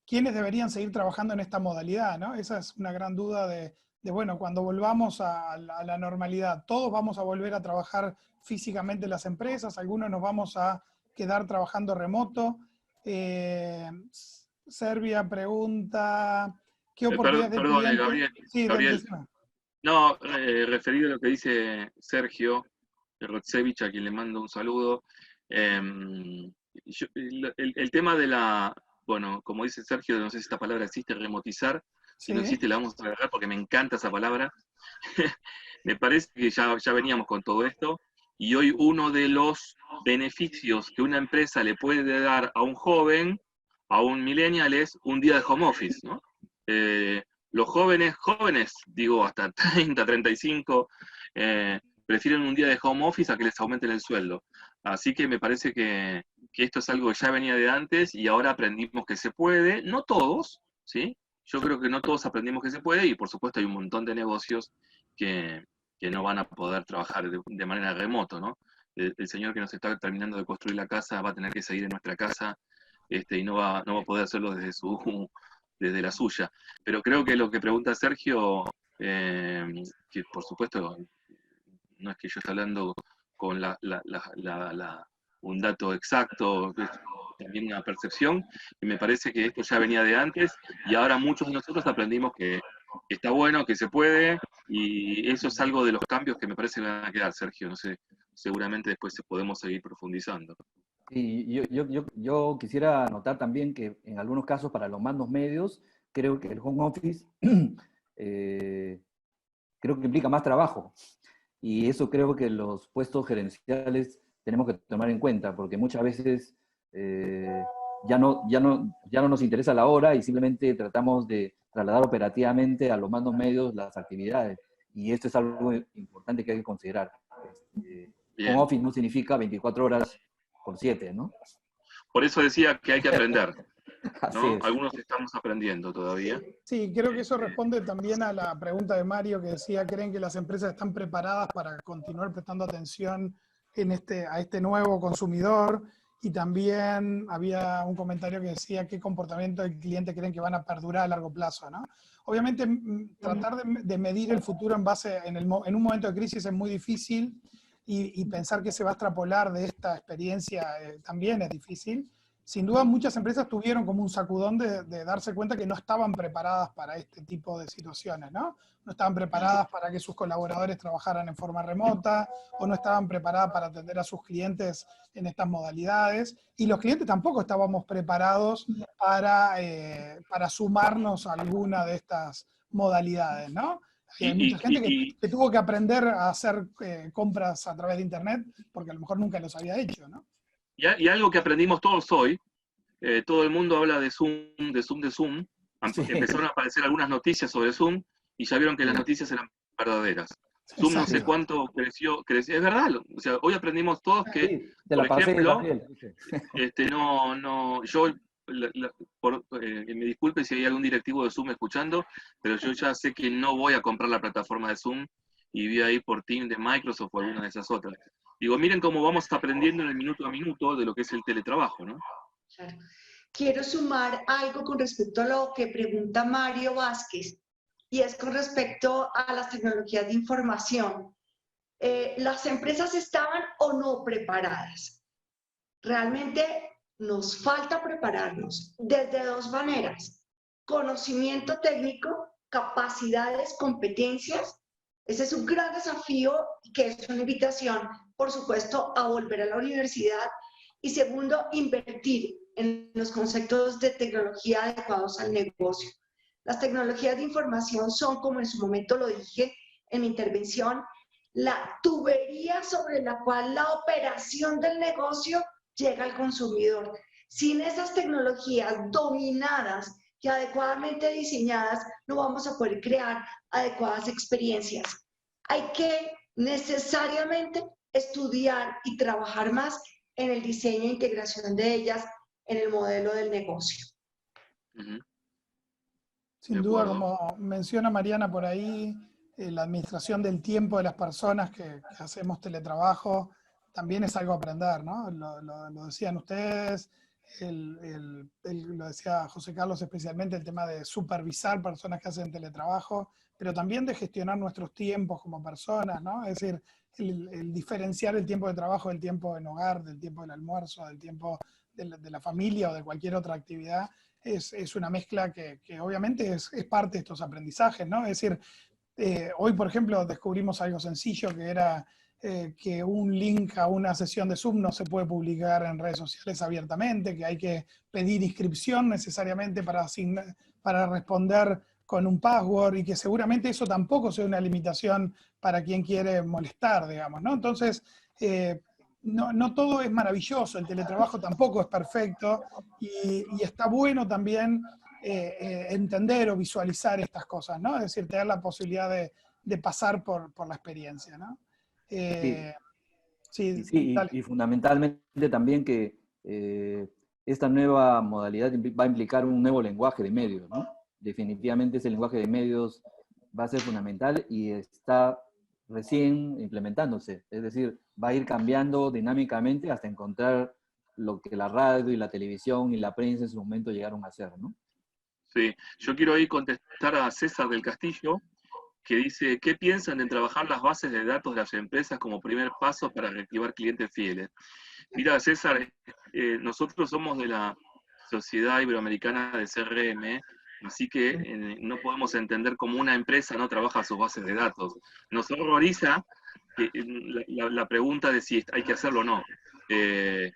A: ¿Quiénes deberían seguir trabajando en esta modalidad, ¿no? Esa es una gran duda de bueno, cuando volvamos a la normalidad, ¿todos vamos a volver a trabajar físicamente en las empresas? ¿Algunos nos vamos a quedar trabajando remoto? Serbia pregunta, ¿qué oportunidades de
B: Perdón,
A: cliente? Sí,
B: Gabriel. No, referido a lo que dice Sergio Rotsevich, a quien le mando un saludo. El tema de bueno, como dice Sergio, no sé si esta palabra existe, remotizar. Si no
A: Sí.
B: existe, la vamos a agregar porque me encanta esa palabra. Me parece que ya veníamos con todo esto. y hoy uno de los beneficios que una empresa le puede dar a un joven, a un millennial, es un día de home office, ¿no? Los jóvenes, digo hasta 30, 35, prefieren un día de home office a que les aumenten el sueldo. Así que me parece que esto es algo que ya venía de antes y ahora aprendimos que se puede, no todos, ¿sí? Yo creo que no todos aprendimos que se puede y por supuesto hay un montón de negocios que no van a poder trabajar de manera remoto, ¿no? El señor que nos está terminando de construir la casa va a tener que seguir en nuestra casa y no va a poder hacerlo desde la suya. Pero creo que lo que pregunta Sergio, que por supuesto no es que yo esté hablando con un dato exacto, es también una percepción, y me parece que esto ya venía de antes, y ahora muchos de nosotros aprendimos que está bueno, que se puede, y eso es algo de los cambios que me parece que van a quedar, Sergio, no sé, seguramente después podemos seguir profundizando.
D: Y yo quisiera anotar también que en algunos casos para los mandos medios, creo que el home office creo que implica más trabajo. Y eso creo que los puestos gerenciales tenemos que tomar en cuenta, porque muchas veces ya no nos interesa la hora y simplemente tratamos de trasladar operativamente a los mandos medios las actividades. Y esto es algo importante que hay que considerar. Home office no significa 24 horas por 7, ¿no?
B: Por eso decía que hay que aprender,
D: Así
B: ¿no?
D: es.
B: Algunos estamos aprendiendo todavía.
A: Sí, creo que eso responde también a la pregunta de Mario que decía, ¿creen que las empresas están preparadas para continuar prestando atención a este nuevo consumidor? Y también había un comentario que decía, ¿qué comportamiento del cliente creen que van a perdurar a largo plazo, ¿no? Obviamente, tratar de medir el futuro en base en un momento de crisis es muy difícil, y pensar que se va a extrapolar de esta experiencia también es difícil. Sin duda muchas empresas tuvieron como un sacudón de darse cuenta que no estaban preparadas para este tipo de situaciones, ¿no? No estaban preparadas para que sus colaboradores trabajaran en forma remota, o no estaban preparadas para atender a sus clientes en estas modalidades, y los clientes tampoco estábamos preparados para sumarnos a alguna de estas modalidades, ¿no? Hay mucha gente que tuvo que aprender a hacer compras a través de Internet porque a lo mejor nunca los había hecho, ¿no?
B: Y algo que aprendimos todos hoy, todo el mundo habla de Zoom.
D: Sí.
B: Empezaron a aparecer algunas noticias sobre Zoom y ya vieron que las noticias eran verdaderas. Zoom no sé cuánto creció, es verdad, o sea, hoy aprendimos todos que,
D: Sí, te la
B: por
D: pasé,
B: ejemplo,
D: Gabriel.
B: yo, me disculpe si hay algún directivo de Zoom escuchando, pero yo ya sé que no voy a comprar la plataforma de Zoom y voy a ir por Teams de Microsoft o alguna de esas otras. Digo, miren cómo vamos aprendiendo en el minuto a minuto de lo que es el teletrabajo, ¿no?
C: Claro. Quiero sumar algo con respecto a lo que pregunta Mario Vázquez, y es con respecto a las tecnologías de información. ¿Las empresas estaban o no preparadas? Realmente nos falta prepararnos desde dos maneras: conocimiento técnico, capacidades, competencias. Ese es un gran desafío que es una invitación, por supuesto, a volver a la universidad. Y segundo, invertir en los conceptos de tecnología adecuados al negocio. Las tecnologías de información son, como en su momento lo dije en mi intervención, la tubería sobre la cual la operación del negocio llega al consumidor. Sin esas tecnologías dominadas y adecuadamente diseñadas, no vamos a poder crear adecuadas experiencias. Hay que necesariamente estudiar y trabajar más en el diseño e integración de ellas en el modelo del negocio.
A: Sin duda, como menciona Mariana por ahí, la administración del tiempo de las personas que hacemos teletrabajo también es algo a aprender, ¿no? Lo decían ustedes, lo decía José Carlos especialmente, el tema de supervisar personas que hacen teletrabajo, pero también de gestionar nuestros tiempos como personas, ¿no? Es decir, el diferenciar el tiempo de trabajo del tiempo en hogar, del tiempo del almuerzo, del tiempo de la familia o de cualquier otra actividad, es una mezcla que obviamente es parte de estos aprendizajes, ¿no? Es decir, hoy, por ejemplo, descubrimos algo sencillo, que era que un link a una sesión de Zoom no se puede publicar en redes sociales abiertamente, que hay que pedir inscripción necesariamente para responder con un password, y que seguramente eso tampoco sea una limitación para quien quiere molestar, digamos, ¿no? Entonces, No todo es maravilloso, el teletrabajo tampoco es perfecto, y está bueno también entender o visualizar estas cosas, ¿no? Es decir, tener la posibilidad de pasar por la experiencia, ¿no?
D: Sí,
A: Sí,
D: sí,
A: dale.
D: y fundamentalmente también que esta nueva modalidad va a implicar un nuevo lenguaje de medios, ¿no? Definitivamente ese lenguaje de medios va a ser fundamental y está recién implementándose. Es decir, va a ir cambiando dinámicamente hasta encontrar lo que la radio y la televisión y la prensa en su momento llegaron a hacer, ¿no?
B: Sí, yo quiero ahí contestar a César del Castillo, que dice, ¿qué piensan en trabajar las bases de datos de las empresas como primer paso para reactivar clientes fieles? Mira, César, nosotros somos de la Sociedad Iberoamericana de CRM, así que no podemos entender cómo una empresa no trabaja sus bases de datos. Nos horroriza la pregunta de si hay que hacerlo o no. El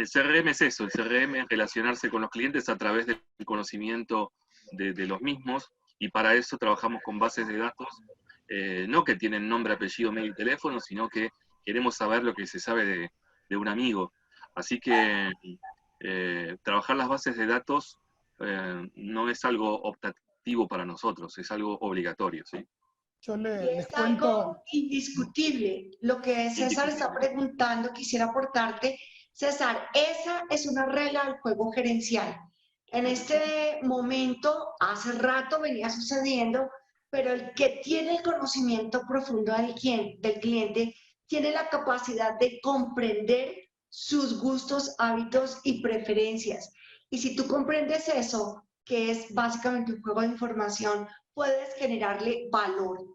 B: CRM es eso, el CRM es relacionarse con los clientes a través del conocimiento de los mismos, y para eso trabajamos con bases de datos, no que tienen nombre, apellido, mail y teléfono, sino que queremos saber lo que se sabe de un amigo. Así que trabajar las bases de datos no es algo optativo para nosotros, es algo obligatorio, ¿sí?
A: Yo
C: Y
A: les
C: es algo
A: cuento.
C: indiscutible. Lo que César está preguntando, quisiera aportarte, César, esa es una regla del juego gerencial. En este momento, hace rato venía sucediendo, pero el que tiene el conocimiento profundo del cliente tiene la capacidad de comprender sus gustos, hábitos y preferencias. Y si tú comprendes eso, que es básicamente un juego de información, puedes generarle valor,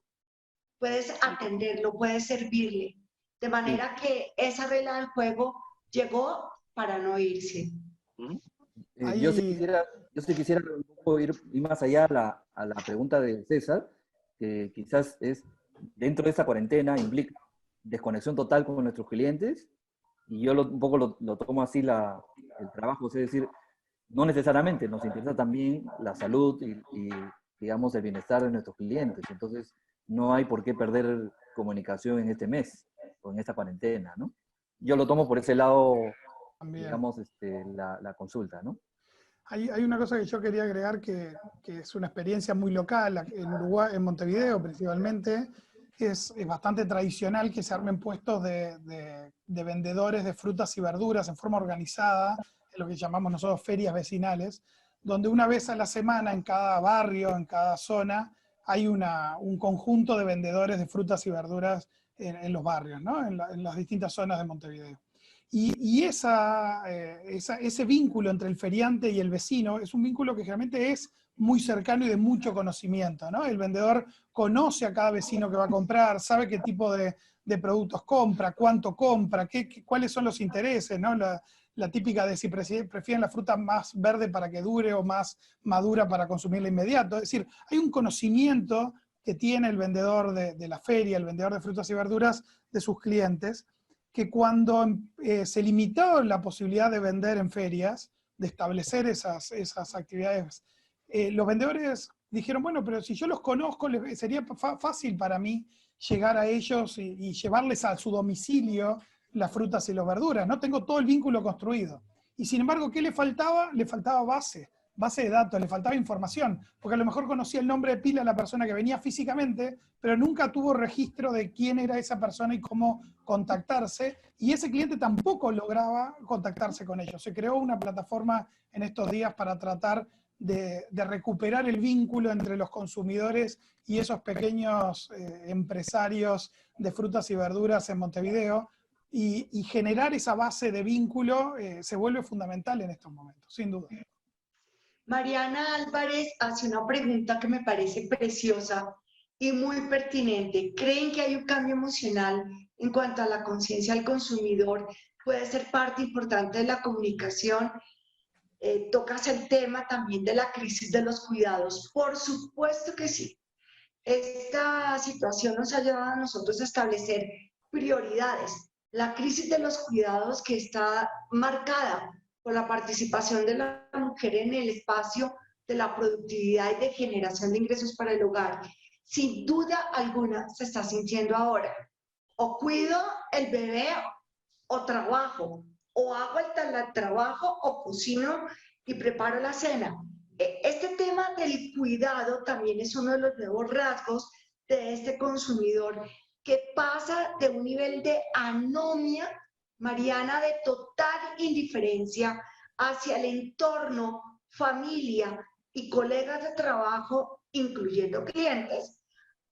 C: puedes atenderlo, puedes servirle. De
D: Sí.
C: manera que esa regla del juego llegó para no irse.
A: Ahí,
D: Yo sí quisiera un poco ir más allá a la pregunta de César, que quizás es, dentro de esta cuarentena implica desconexión total con nuestros clientes, y yo un poco lo tomo así el trabajo, es decir, no necesariamente, nos interesa también la salud y, digamos, el bienestar de nuestros clientes. Entonces, no hay por qué perder comunicación en este mes o en esta cuarentena, ¿no? Yo lo tomo por ese lado,
A: también.
D: digamos, la consulta, ¿no?
A: Hay una cosa que yo quería agregar que es una experiencia muy local, en Uruguay, en Montevideo principalmente, es bastante tradicional que se armen puestos de vendedores de frutas y verduras en forma organizada, en lo que llamamos nosotros ferias vecinales, donde una vez a la semana en cada barrio, en cada zona, hay un conjunto de vendedores de frutas y verduras en los barrios, ¿no? En las distintas zonas de Montevideo. Y ese vínculo entre el feriante y el vecino es un vínculo que generalmente es muy cercano y de mucho conocimiento, ¿no? El vendedor conoce a cada vecino que va a comprar, sabe qué tipo de productos compra, cuánto compra, cuáles son los intereses, ¿no? La típica de si prefieren la fruta más verde para que dure o más madura para consumirla inmediato. Es decir, hay un conocimiento que tiene el vendedor de la feria, el vendedor de frutas y verduras de sus clientes, que cuando se limitó la posibilidad de vender en ferias, de establecer esas actividades, los vendedores dijeron, bueno, pero si yo los conozco, sería fácil para mí llegar a ellos y llevarles a su domicilio las frutas y las verduras, ¿no? Tengo todo el vínculo construido. Y sin embargo, ¿qué le faltaba? Le faltaba base de datos, le faltaba información, porque a lo mejor conocía el nombre de pila de la persona que venía físicamente, pero nunca tuvo registro de quién era esa persona y cómo contactarse, y ese cliente tampoco lograba contactarse con ellos. Se creó una plataforma en estos días para tratar de recuperar el vínculo entre los consumidores y esos pequeños empresarios de frutas y verduras en Montevideo, y generar esa base de vínculo se vuelve fundamental en estos momentos, sin duda.
C: Mariana Álvarez hace una pregunta que me parece preciosa y muy pertinente. ¿Creen que hay un cambio emocional en cuanto a la conciencia del consumidor? ¿Puede ser parte importante de la comunicación? Tocas el tema también de la crisis de los cuidados. Por supuesto que sí. Esta situación nos ha llevado a nosotros a establecer prioridades. La crisis de los cuidados, que está marcada por la participación de la mujer en el espacio de la productividad y de generación de ingresos para el hogar, sin duda alguna se está sintiendo ahora. o cuido el bebé o trabajo, o hago el teletrabajo o cocino y preparo la cena. Este tema del cuidado también es uno de los nuevos rasgos de este consumidor que pasa de un nivel de anomia, Mariana, de total indiferencia hacia el entorno, familia y colegas de trabajo, incluyendo clientes,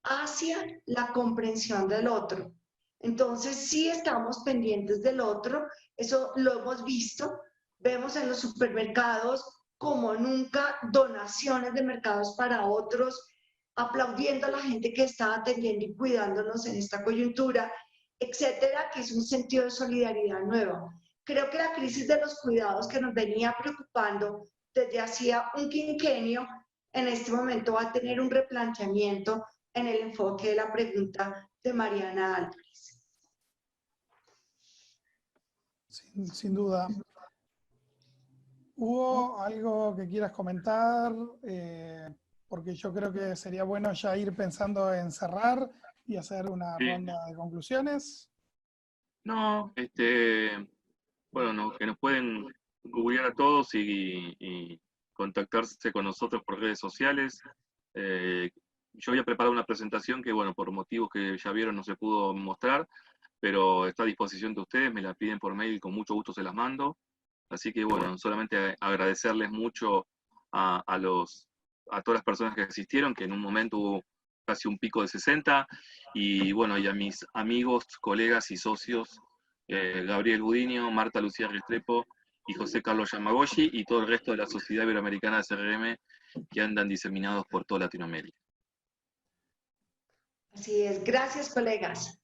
C: hacia la comprensión del otro. Entonces, sí estamos pendientes del otro, eso lo hemos visto, vemos en los supermercados como nunca donaciones de mercados para otros, aplaudiendo a la gente que está atendiendo y cuidándonos en esta coyuntura, etcétera, que es un sentido de solidaridad nuevo. Creo que la crisis de los cuidados que nos venía preocupando desde hacía un quinquenio, en este momento va a tener un replanteamiento en el enfoque de la pregunta de Mariana Álvarez.
A: Sin duda. ¿Hubo algo que quieras comentar? Porque yo creo que sería bueno ya ir pensando en cerrar y hacer una ronda de conclusiones.
B: No, bueno, no, que nos pueden googlear a todos y contactarse con nosotros por redes sociales. Yo había preparado una presentación que, bueno, por motivos que ya vieron no se pudo mostrar, pero está a disposición de ustedes, me la piden por mail, con mucho gusto se las mando. Así que, bueno, solamente agradecerles mucho a todas las personas que asistieron, que en un momento hubo casi un pico de 60, y bueno, y a mis amigos, colegas y socios, Gabriel Gudiño, Marta Lucía Restrepo y José Carlos Yamagoshi, y todo el resto de la Sociedad Iberoamericana de CRM que andan diseminados por toda Latinoamérica.
C: Así es, gracias colegas.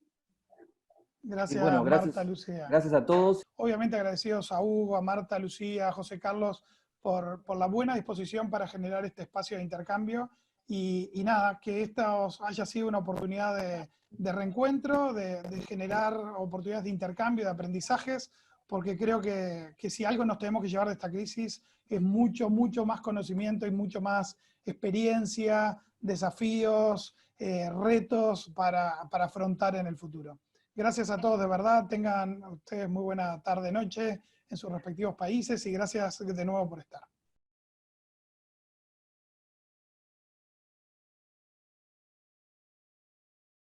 A: Gracias,
D: bueno,
A: Marta, Lucía.
D: Gracias a todos.
A: Obviamente agradecidos a Hugo, a Marta, a Lucía, a José Carlos por la buena disposición para generar este espacio de intercambio y nada, que esto haya sido una oportunidad de reencuentro, de generar oportunidades de intercambio, de aprendizajes, porque creo que si algo nos tenemos que llevar de esta crisis es mucho, mucho más conocimiento y mucho más experiencia, desafíos, retos para afrontar en el futuro. Gracias a todos, de verdad. Tengan ustedes muy buena tarde, noche en sus respectivos países y gracias de nuevo por estar.